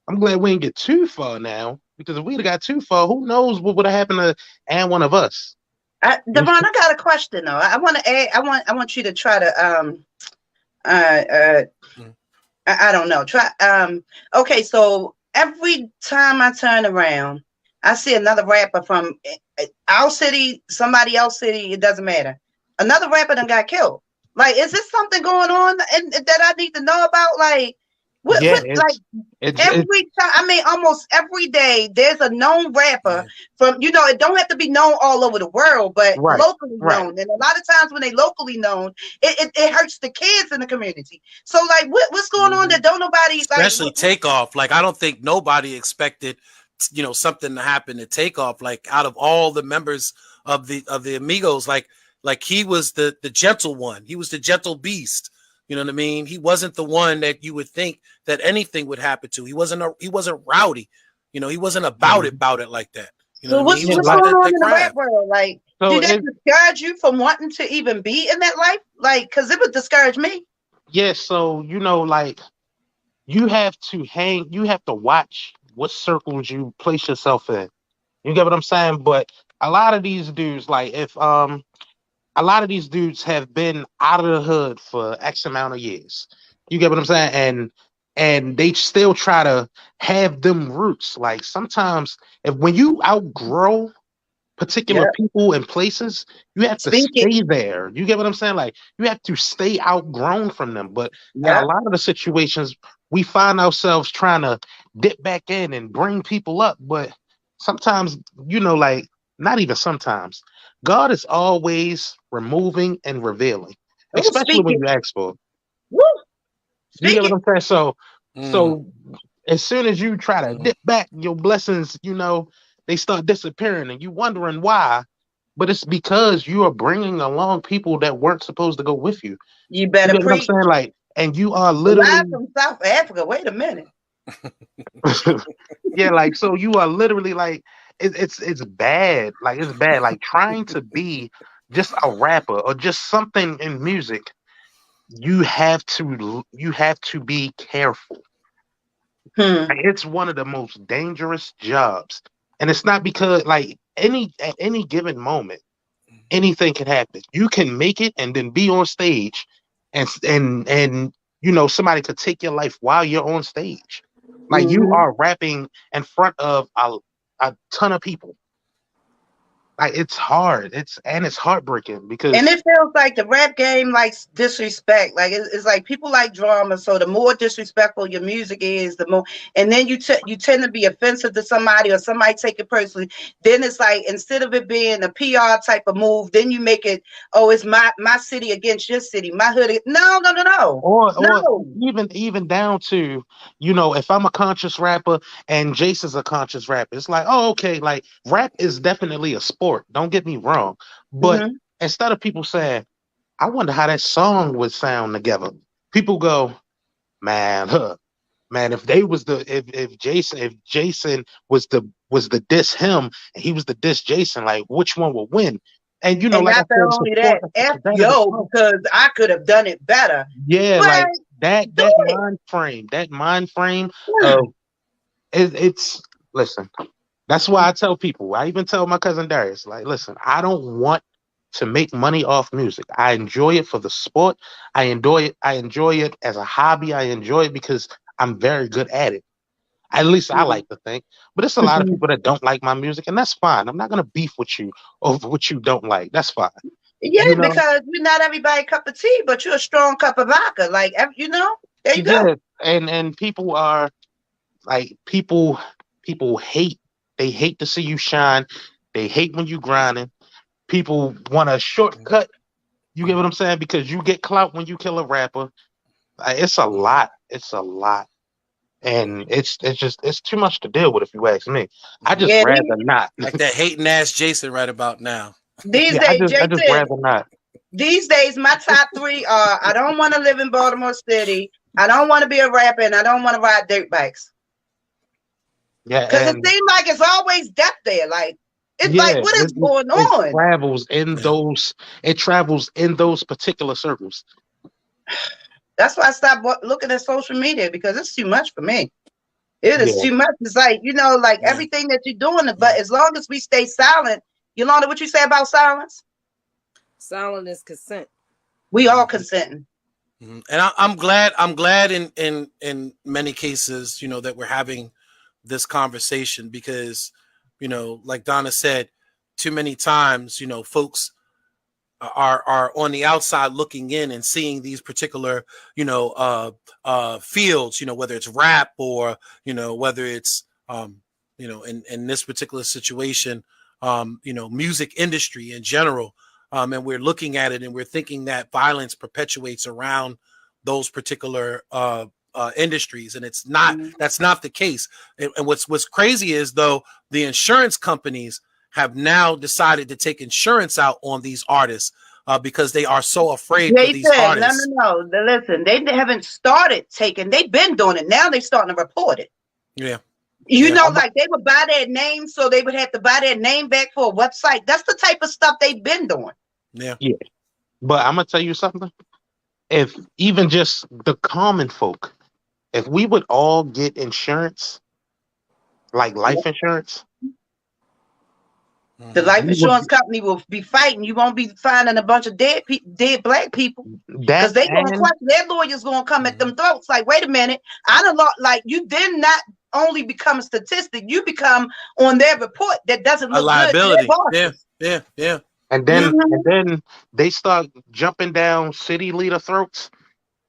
D: we didn't get too far now, because if we'd have got too far, who knows what would have happened to and one of us.
B: Devon, I got a question though. I want to add. I want you to try to I don't know. Try okay, so every time I turn around, I see another rapper from our city, somebody else's city, it doesn't matter. Another rapper done got killed. Like, is this something going on that I need to know about? Like, what like
D: it's
B: every time, I mean, almost every day, there's a known rapper from, you know, it don't have to be known all over the world, but locally known. And a lot of times when they locally known, it hurts the kids in the community. So, like, what's going on that don't nobody,
A: especially
B: like,
A: Takeoff? Like, I don't think nobody expected, you know, something to happen to Takeoff. Like, out of all the members of the Amigos, like he was the gentle one. He was the gentle beast. You know what I mean? He wasn't the one that you would think that anything would happen to. He wasn't rowdy. You know, he wasn't about it like that. You know
B: so
A: what I mean?
B: what's
A: He was
B: going
A: about
B: on
A: that
B: in the rap
A: craft.
B: world? Like,
D: So
B: did that discourage you from wanting to even be in that life? Like, because it would discourage me.
D: yeah, so, you know, like, you have to watch what circles you place yourself in. You get what I'm saying? But a lot of these dudes, like, if a lot of these dudes have been out of the hood for X amount of years. You get what I'm saying? And they still try to have them roots. Like, sometimes when you outgrow particular people and places, you have to stay there. You get what I'm saying? Like, you have to stay outgrown from them. But in a lot of the situations, we find ourselves trying to dip back in and bring people up. But sometimes, you know, like, not even sometimes, God is always removing and revealing, especially when you ask for it.
B: Woo!
D: You get what I'm saying? So as soon as you try to dip back, your blessings, you know, they start disappearing, and you wondering why. But it's because you are bringing along people that weren't supposed to go with you.
B: You better
D: You get what I'm
B: preach.
D: saying? Like, and you are literally
B: Live from South Africa. Wait a minute.
D: Yeah, like so you are literally like it's bad. Like it's bad. Like trying to be just a rapper or just something in music, you have to be careful.
B: Hmm.
D: Like, it's one of the most dangerous jobs. And it's not because like at any given moment, anything can happen. You can make it and then be on stage and somebody could take your life while you're on stage. Like you
B: Hmm.
D: are rapping in front of a ton of people. Like it's hard. It's heartbreaking
B: And
D: because
B: it feels like the rap game likes disrespect. Like it's like people like drama. So the more disrespectful your music is, the more. And then you tend to be offensive to somebody, or somebody take it personally. Then it's like instead of it being a PR type of move, then you make it, oh, it's my city against your city, my hood. No, no, no, no,
D: or
B: no.
D: even down to, if I'm a conscious rapper and Jason's a conscious rapper, it's like, oh, okay, like rap is definitely a sport. Don't get me wrong. But
B: Hmm.
D: instead of people saying, I wonder how that song would sound together, people go, man, man, if they was the if Jason was the diss him and he was the diss Jason, like which one would win? And
B: And
D: like I
B: not
D: said, it's a
B: only
D: sport,
B: that,
D: it's a
B: F
D: competitive
B: yo,
D: sport.
B: because I could have done it better.
D: Yeah,
B: But
D: like
B: do
D: that
B: it.
D: mind frame of it's listen. That's why I tell people. I even tell my cousin Darius, like, listen, I don't want to make money off music. I enjoy it for the sport. I enjoy it. I enjoy it as a hobby. I enjoy it because I'm very good at it. At least I like to think. But it's a lot of
B: Mhm.
D: people that don't like my music, and that's fine. I'm not gonna beef with you over what you don't like. That's fine.
B: Yeah,
D: You know?
B: because we're not everybody cup of tea, but you're a strong cup of vodka. Like, there you go.
D: Yeah. And people are like people hate. They hate to see you shine. They hate when you grinding. People want a shortcut. You get what I'm saying? Because you get clout when you kill a rapper. It's a lot. It's a lot. And it's too much to deal with if you ask me. I just
B: Yeah,
D: rather not.
A: Like that hating ass Jason right about now.
B: these
D: Yeah,
B: days,
D: I just
B: Jason,
D: rather not.
B: these days, my top three are I don't want to live in Baltimore City, I don't want to be a rapper, and I don't want to ride dirt bikes.
D: Yeah,
B: Because it
D: and
B: seems like it's always death there. Like, it's
D: yeah,
B: like, what is going
D: it
B: on?
D: travels in
A: Yeah.
D: those particular circles.
B: That's why I stopped looking at social media because it's too much for me. It is
D: Yeah.
B: too much. It's like, like
A: Yeah.
B: everything that you're doing, but as long as we stay silent, Yolanda, what you say about silence?
C: Silent is consent.
B: We all consenting.
A: And I'm glad. I'm glad in many cases, that we're having this conversation because, like Donna said, too many times, folks are on the outside looking in and seeing these particular, fields, whether it's rap or, whether it's, in this particular situation, music industry in general. And we're looking at it and we're thinking that violence perpetuates around those particular industries, and it's not.
B: Mhm.
A: That's not the case. And what's crazy is though the insurance companies have now decided to take insurance out on these artists because they are so afraid for
B: They
A: these
B: said, no,
A: artists.
B: no, no. Listen, they haven't started taking. They've been doing it. Now they're starting to report it.
A: Yeah, yeah,
B: Like they would buy their name, so they would have to buy their name back for a website. That's the type of stuff they've been doing.
A: yeah.
D: Yeah. But I'm gonna tell you something. If even just the common folk, if we would all get insurance, like life insurance,
B: The
A: Hmm.
B: life
D: we would
B: insurance company will be fighting. You won't be finding a bunch of dead black people because
D: that
B: they gonna
D: and
B: question. Their lawyers gonna come at
A: Hmm.
B: them throats. Like, wait a minute, I don't like you. Then not only become a statistic, you become on their report that doesn't
A: A
B: look good to their
A: liability. Yeah,
B: bosses.
A: yeah, yeah.
D: and then
B: Mhm.
D: and then they start jumping down city leader throats,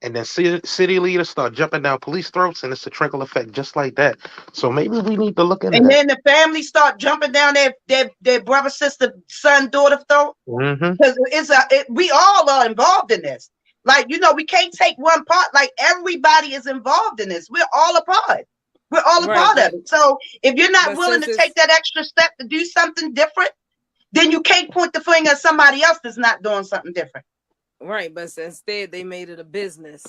D: and then city leaders start jumping down police throats, and it's a trickle effect just like that. So maybe we need to look into
B: And
D: that.
B: then the family start jumping down their brother, sister, son, daughter throat.
D: Hmm.
B: Because we all are involved in this. Like, we can't take one part. Like, everybody is involved in this. We're all a part. We're all a
C: Right,
B: part of it. So if you're not
C: but
B: willing
C: since
B: to take
C: it's
B: that extra step to do something different, then you can't point the finger at somebody else that's not doing something different.
C: right, but instead they made it a business.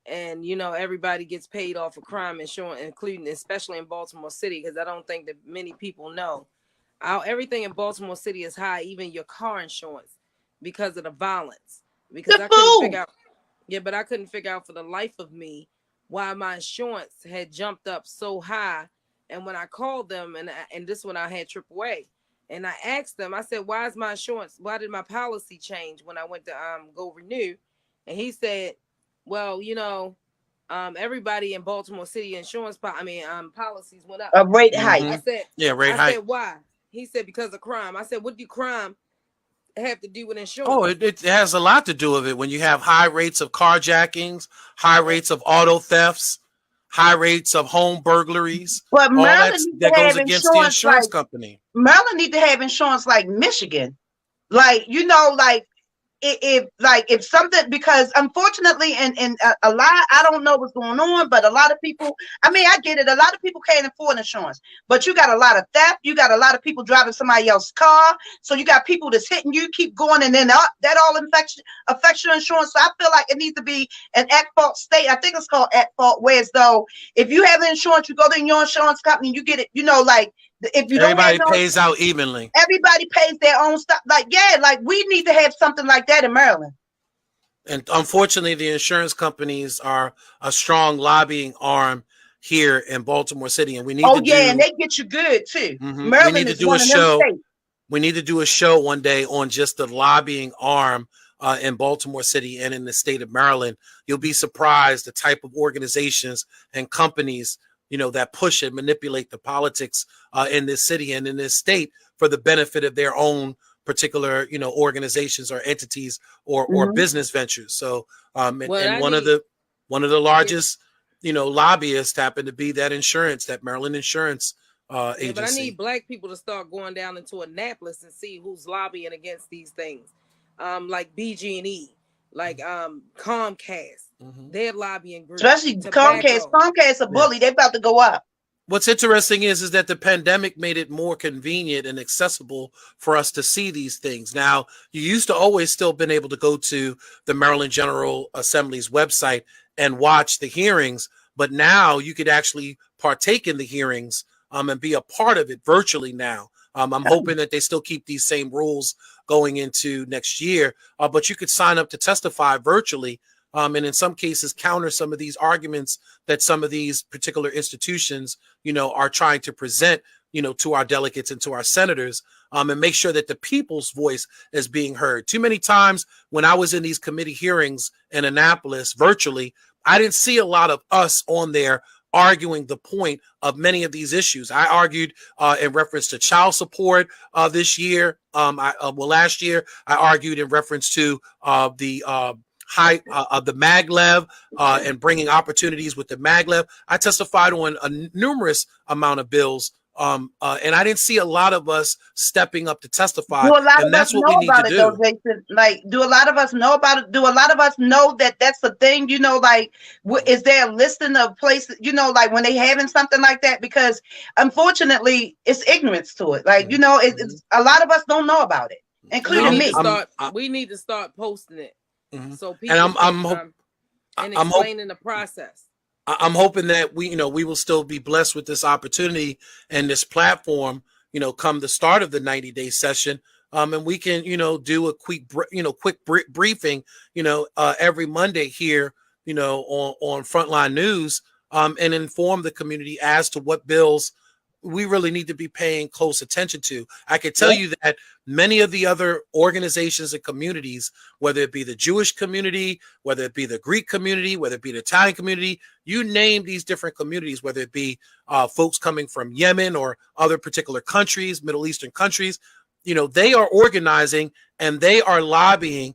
C: and you know everybody gets paid off of crime insurance, including especially in Baltimore City, because I don't think that many people know. Everything in Baltimore City is high, even your car insurance, because of the violence. Because
B: The
C: I couldn't
B: food.
C: figure out, yeah, but I couldn't figure out for the life of me why my insurance had jumped up so high. And when I called them, and this one I had AAA, and I asked them, I said, "Why is my insurance? Why did my policy change when I went to go renew?" And he said, "Well, you know, everybody in Baltimore City insurance, policies went up."
B: A rate hike.
A: Mm-hmm.
C: I said,
A: Yeah, rate
C: I
A: hike.
C: said, "Why?" He said, "Because of crime." I said, "What do crime have to do with insurance?"
A: Oh, it has a lot to do with it when you have high rates of carjackings, high rates of auto thefts, high rates of home burglaries.
B: But
A: All
B: Maryland needs
A: that
B: to
A: goes
B: have
A: against the
B: insurance
A: insurance
B: like
A: company.
B: Maryland need to have insurance like Michigan. Like, you know, like if something, because unfortunately in a lot, I don't know what's going on, but a lot of people, I mean, I get it, a lot of people can't afford insurance, but you got a lot of theft, you got a lot of people driving somebody else's car, so you got people that's hitting you, keep going, and then that all affects your insurance. So I feel like it needs to be an at fault state. I think it's called at fault, whereas though if you have insurance, you go to your insurance company, you get it, you know, like if you don't have
A: Everybody
B: no,
A: pays out evenly.
B: everybody pays their own stuff. Like, yeah, like we need to have something like that in Maryland.
A: And unfortunately, the insurance companies are a strong lobbying arm here in Baltimore City, and we need
B: Oh
A: to
B: yeah, and
A: do.
B: they get you good too.
A: We need
B: Maryland
A: to
B: is
A: do a
B: one of them
A: show.
B: states.
A: We need to do a show one day on just the lobbying arm in Baltimore City and in the state of Maryland. You'll be surprised the type of organizations and companies, you know, that push and manipulate the politics in this city and in this state for the benefit of their own particular, you know, organizations or entities or business ventures. So, and one of the largest, you know, lobbyists happen to be that Maryland insurance
C: Yeah, but I need
A: agency.
C: black people to start going down into Annapolis and see who's lobbying against these things, like BG&E, like Comcast, their lobbying group,
B: Especially Comcast.
C: tobacco.
B: Comcast a bully. They about to go up.
A: What's interesting is that the pandemic made it more convenient and accessible for us to see these things. Now, you used to always still been able to go to the Maryland General Assembly's website and watch the hearings, but now you could actually partake in the hearings and be a part of it virtually now. I'm hoping that they still keep these same rules going into next year, but you could sign up to testify virtually. And in some cases, counter some of these arguments that some of these particular institutions, you know, are trying to present, you know, to our delegates and to our senators, and make sure that the people's voice is being heard. Too many times when I was in these committee hearings in Annapolis virtually, I didn't see a lot of us on there arguing the point of many of these issues. I argued in reference to child support this year. Last year, I argued in reference to the high of the maglev and bringing opportunities with the maglev. I testified on a numerous amount of bills, and I didn't see a lot of us stepping up to testify.
B: Do a lot
A: And
B: of us
A: that's what
B: know
A: we need
B: about
A: to
B: it though,
A: do.
B: Jason? Like, do a lot of us know about it? Do a lot of us know that that's the thing? You know, like, is there a listing of places? You know, like when they having something like that? Because unfortunately, it's ignorance to it. Like, you know, it's a lot of us don't know about it, including me.
C: We need to start posting it so people
A: and
C: and explaining the process.
A: I'm hoping that we will still be blessed with this opportunity and this platform, you know, come the start of the 90-day session. And we can, you know, do a quick briefing, you know, every Monday here, you know, on Frontline News, and inform the community as to what bills we really need to be paying close attention to. I can tell you that many of the other organizations and communities, whether it be the Jewish community, whether it be the Greek community, whether it be the Italian community, you name these different communities, whether it be folks coming from Yemen or other particular countries, Middle Eastern countries, you know, they are organizing and they are lobbying,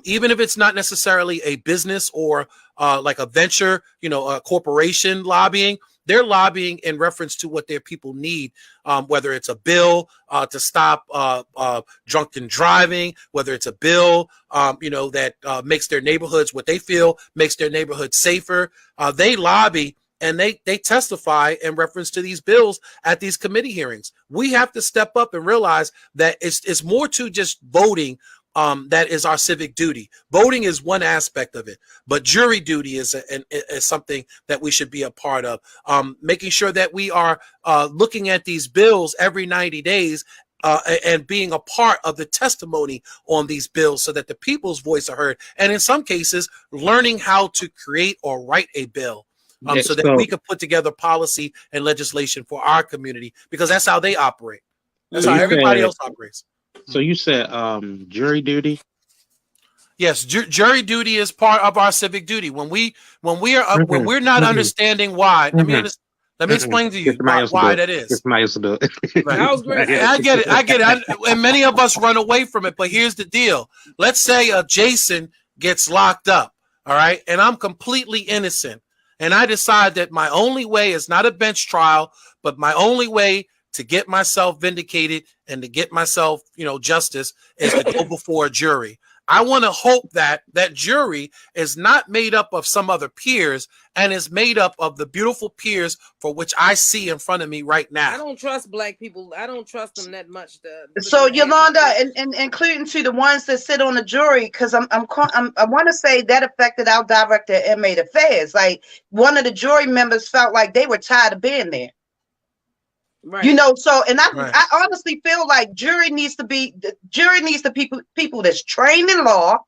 A: even if it's not necessarily a business or like a venture, you know, a corporation lobbying. They're lobbying in reference to what their people need, whether it's a bill to stop drunken driving, whether it's a bill, you know, that makes their neighborhoods what they feel makes their neighborhood safer. They lobby and they testify in reference to these bills at these committee hearings. We have to step up and realize that it's more to just voting that is our civic duty. Voting is one aspect of it, but jury duty is something that we should be a part of. Making sure that we are looking at these bills every 90 days and being a part of the testimony on these bills so that the people's voice are heard. And in some cases, learning how to create or write a bill so that we can put together policy and legislation for our community, because that's how they operate. That's how everybody else operates.
D: So you said jury duty?
A: Yes, jury duty is part of our civic duty. When we're not understanding why, let me explain to you why that is.
D: Right.
C: That was great.
A: I get it. And many of us run away from it. But here's the deal. Let's say Jason gets locked up, all right, and I'm completely innocent, and I decide that my only way is not a bench trial, but my only way to get myself vindicated and to get myself, justice is to go before a jury. I want to hope that that jury is not made up of some other peers and is made up of the beautiful peers for which I see in front of me right now.
C: I don't trust black people. I don't trust them that much.
B: So Yolanda, and including to the ones that sit on the jury, because I want to say that affected our director of inmate affairs. Like, one of the jury members felt like they were tired of being there.
C: Right.
B: So, and I honestly feel like jury needs to be people that's trained in law,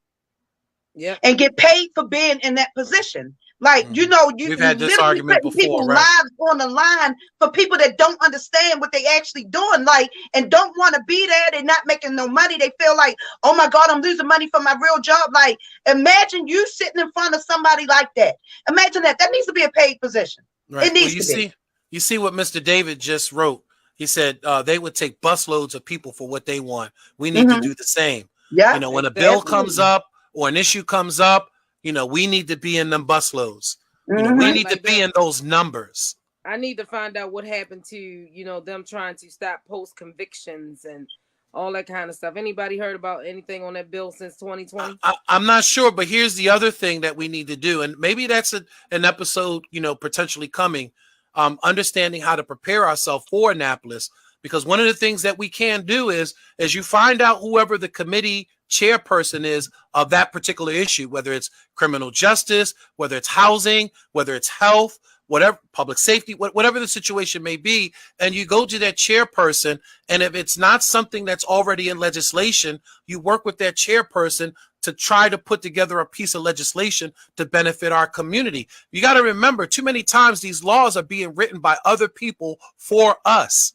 B: and get paid for being in that position. Like, we've
A: had this argument before,
B: people's
A: right?
B: lives on the line for people that don't understand what they actually doing, like, and don't want to be there. They're not making no money. They feel like, oh my God, I'm losing money for my real job. Like, imagine you sitting in front of somebody like that. Imagine that. That needs to be a paid position.
A: Right.
B: It needs to be.
A: You see what Mr. David just wrote. He said they would take busloads of people for what they want. We need to do the same.
B: Yeah.
A: When a bill comes up or an issue comes up, we need to be in them busloads. We need to be in those numbers.
C: I need to find out what happened to, them trying to stop post convictions and all that kind of stuff. Anybody heard about anything on that bill since 2020?
A: I'm not sure, but here's the other thing that we need to do. And maybe that's an episode, potentially coming. Understanding how to prepare ourselves for Annapolis, because one of the things that we can do is, as you find out whoever the committee chairperson is of that particular issue, whether it's criminal justice, whether it's housing, whether it's health, whatever, public safety, whatever the situation may be, and you go to that chairperson, and if it's not something that's already in legislation, you work with that chairperson to try to put together a piece of legislation to benefit our community. You got to remember, too many times these laws are being written by other people for us.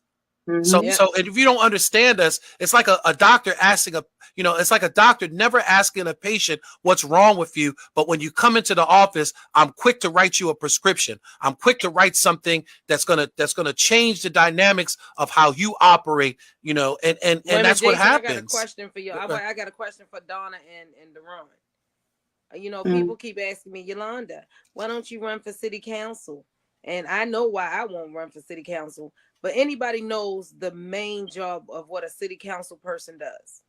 A: So if you don't understand us, it's like a doctor asking it's like a doctor never asking a patient what's wrong with you. But when you come into the office, I'm quick to write you a prescription. I'm quick to write something that's gonna change the dynamics of how you operate. And that's
C: Jason,
A: what happens.
C: I got a question for you. I got a question for Donna and Deron. People keep asking me, Yolanda, why don't you run for city council? And I know why I won't run for city council. But anybody knows the main job of what a city council person does?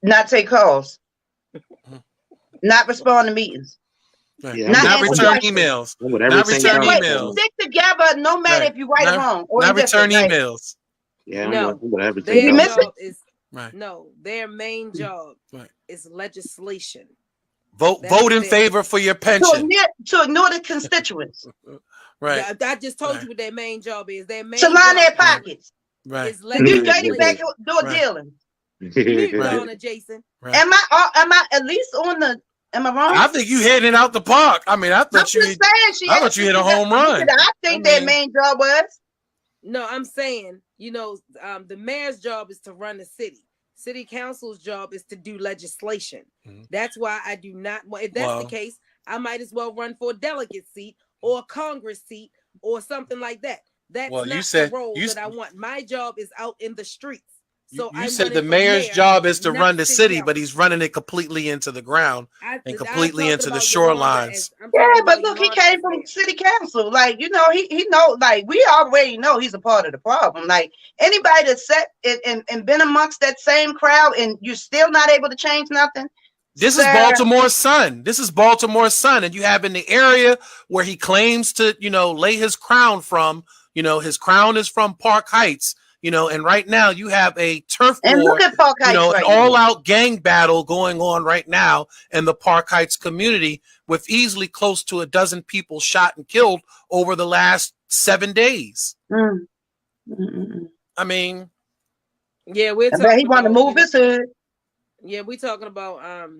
B: Not take calls. Not respond to meetings.
A: Yeah. Not return emails. Not return emails.
B: Stick together no matter if you right or wrong. Or
A: not return emails.
D: Yeah,
C: their main job is legislation.
A: Vote in favor for your pension.
B: To ignore the constituents.
A: Right.
C: I just told you what their main job is. Their main
B: to line their pockets.
A: Right.
B: Do dirty back door dealing.
C: Donna, Jason.
B: Right. Am I at least on the? Am I wrong?
A: I think you hitting out the park. I mean, I thought you hit a home run.
B: I think their main job was.
C: No, I'm saying, the mayor's job is to run the city. City council's job is to do legislation. Mm-hmm. That's why I do not want. If that's the case, I might as well run for a delegate seat or a Congress seat or something like that. That's not the role that I want. My job is out in the streets. So
A: you said the mayor's job is to run the city, but he's running it completely into the ground and completely into the shorelines.
B: Yeah, but look, he came from city council. Like, he know, like, we already know he's a part of the problem. Like, anybody that's sat and been amongst that same crowd and you're still not able to change nothing.
A: This is Baltimore's son. And you have in the area where he claims to, lay his crown from, his crown is from Park Heights. And right now you have a turf
B: And
A: war,
B: look at Park Heights
A: an
B: right
A: all
B: now.
A: out gang battle going on right now in the Park Heights community, with easily close to a dozen people shot and killed over the last 7 days.
B: Mm. Mm-mm.
A: I mean,
C: Yeah, we're
B: I bet he
C: talking
B: want to
C: about,
B: move his hood.
C: yeah, we're talking about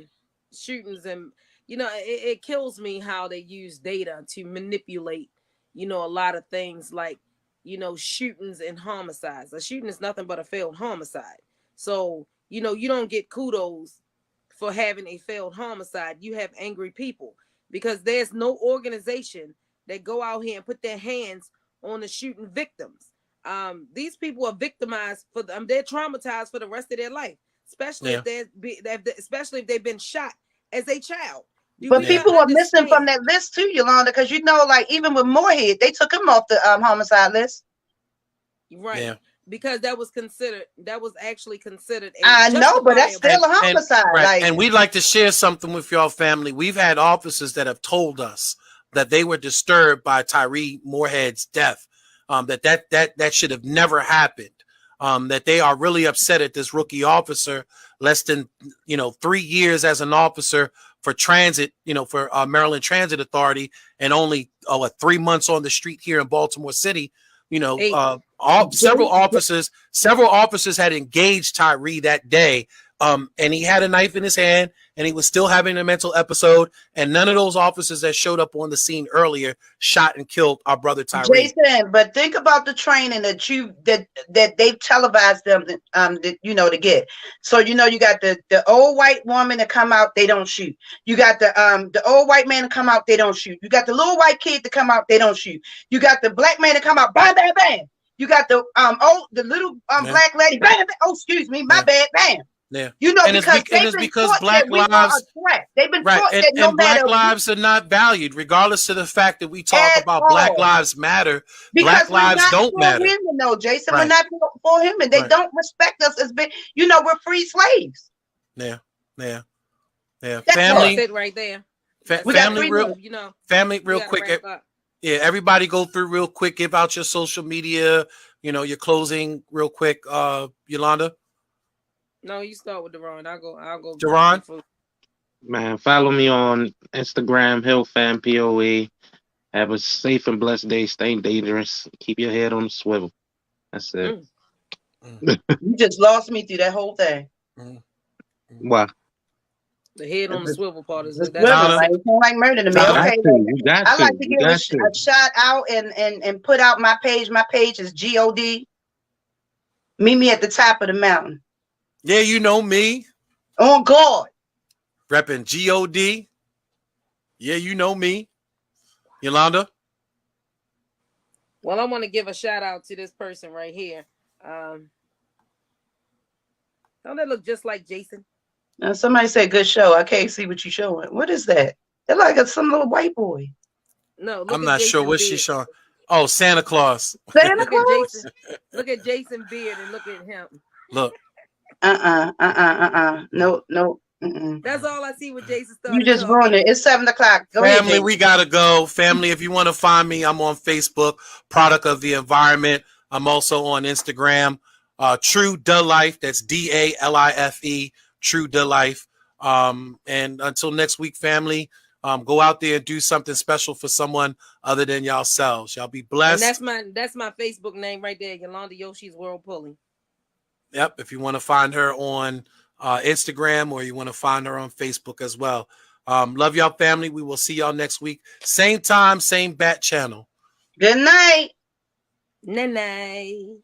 C: shootings, and it kills me how they use data to manipulate, a lot of things, like, shootings and homicides. A shooting is nothing but a failed homicide. So, you don't get kudos for having a failed homicide. You have angry people, because there's no organization that go out here and put their hands on the shooting victims. These people are victimized they're traumatized for the rest of their life, especially
A: yeah,
C: especially if they've been shot as a child. Do
B: But
C: we
A: yeah,
C: not
B: people are missing from
C: understand?
B: that list too, Yolanda, because like even with Moorhead, they took him off the homicide list.
C: Right.
A: yeah.
C: Because that was actually considered a
B: I know, but that's
C: justifiable.
B: still a homicide.
A: Right.
B: Like,
A: And we'd like to share something with y'all family. We've had officers that have told us that they were disturbed by Tyree Moorhead's death. That should have never happened. That they are really upset at this rookie officer, less than 3 years as an officer for transit, for Maryland Transit Authority, and only 3 months on the street here in Baltimore City.
C: Hey,
A: Several officers had engaged Tyree that day, and he had a knife in his hand, and he was still having a mental episode, and none of those officers that showed up on the scene earlier shot and killed our brother Tyree.
B: Jason, but think about the training that they've televised them to get. So you got the old white woman to come out, they don't shoot. You got the old white man to come out, they don't shoot. You got the little white kid to come out, they don't shoot. You got the black man to come out, bam, bam, bam. You got the little black lady, bam, bam. Oh, excuse me, my bad, bam.
A: Yeah,
B: because
A: Black lives,
B: they've been
A: right,
B: taught that no
A: and Black
B: matter
A: lives are not valued, regardless of the fact that we talk about Black Lives Matter.
B: Because
A: Black lives don't matter.
B: Women, though, Jason,
A: Right.
B: we're not for him, and they
A: Right.
B: don't respect us as being, we're free slaves.
A: Yeah.
B: That's
A: Family,
C: sit right there.
A: family, real quick.
C: Wrap up.
A: Yeah, everybody go through real quick. Give out your social media, your closing real quick. Yolanda,
C: No, you start with Deron. I'll go.
A: Deron?
D: Man, follow me on Instagram, HillFam POE. Have a safe and blessed day. Stay dangerous. Keep your head on the swivel. That's it.
B: You just lost me through that whole thing.
D: Why?
C: The head on the swivel part is
B: It's
C: that's
B: like murder to me.
A: Donna.
B: Okay, I like to give a shout out and put out my page. My page is God. Meet me at the top of the mountain.
A: Yeah, you know me.
B: On God.
A: Repping God. Yeah, you know me. Yolanda?
C: Well, I want to give a shout out to this person right here. Don't that look just like Jason?
B: Now, somebody said good show. I can't see what you're showing. What is that? They're like some little white boy.
C: No,
A: I'm not sure what she's showing. Oh, Santa Claus.
B: Santa Claus?
C: Look at Jason Beard and look at him.
A: Look.
B: No.
C: That's all I see with Jason.
B: You just ruined it. It's 7 o'clock. Go
A: Family,
B: ahead,
A: we gotta go. Family, if you want to find me, I'm on Facebook, Product of the Environment. I'm also on Instagram, True Da Life. That's DALIFE, True Da Life. And until next week, family, go out there and do something special for someone other than yourselves. Y'all be blessed.
C: And that's my Facebook name right there, Yolanda Yoshi's World Pulling.
A: Yep. If you want to find her on Instagram, or you want to find her on Facebook as well. Love y'all, family. We will see y'all next week. Same time, same bat channel.
B: Good night.
C: Night.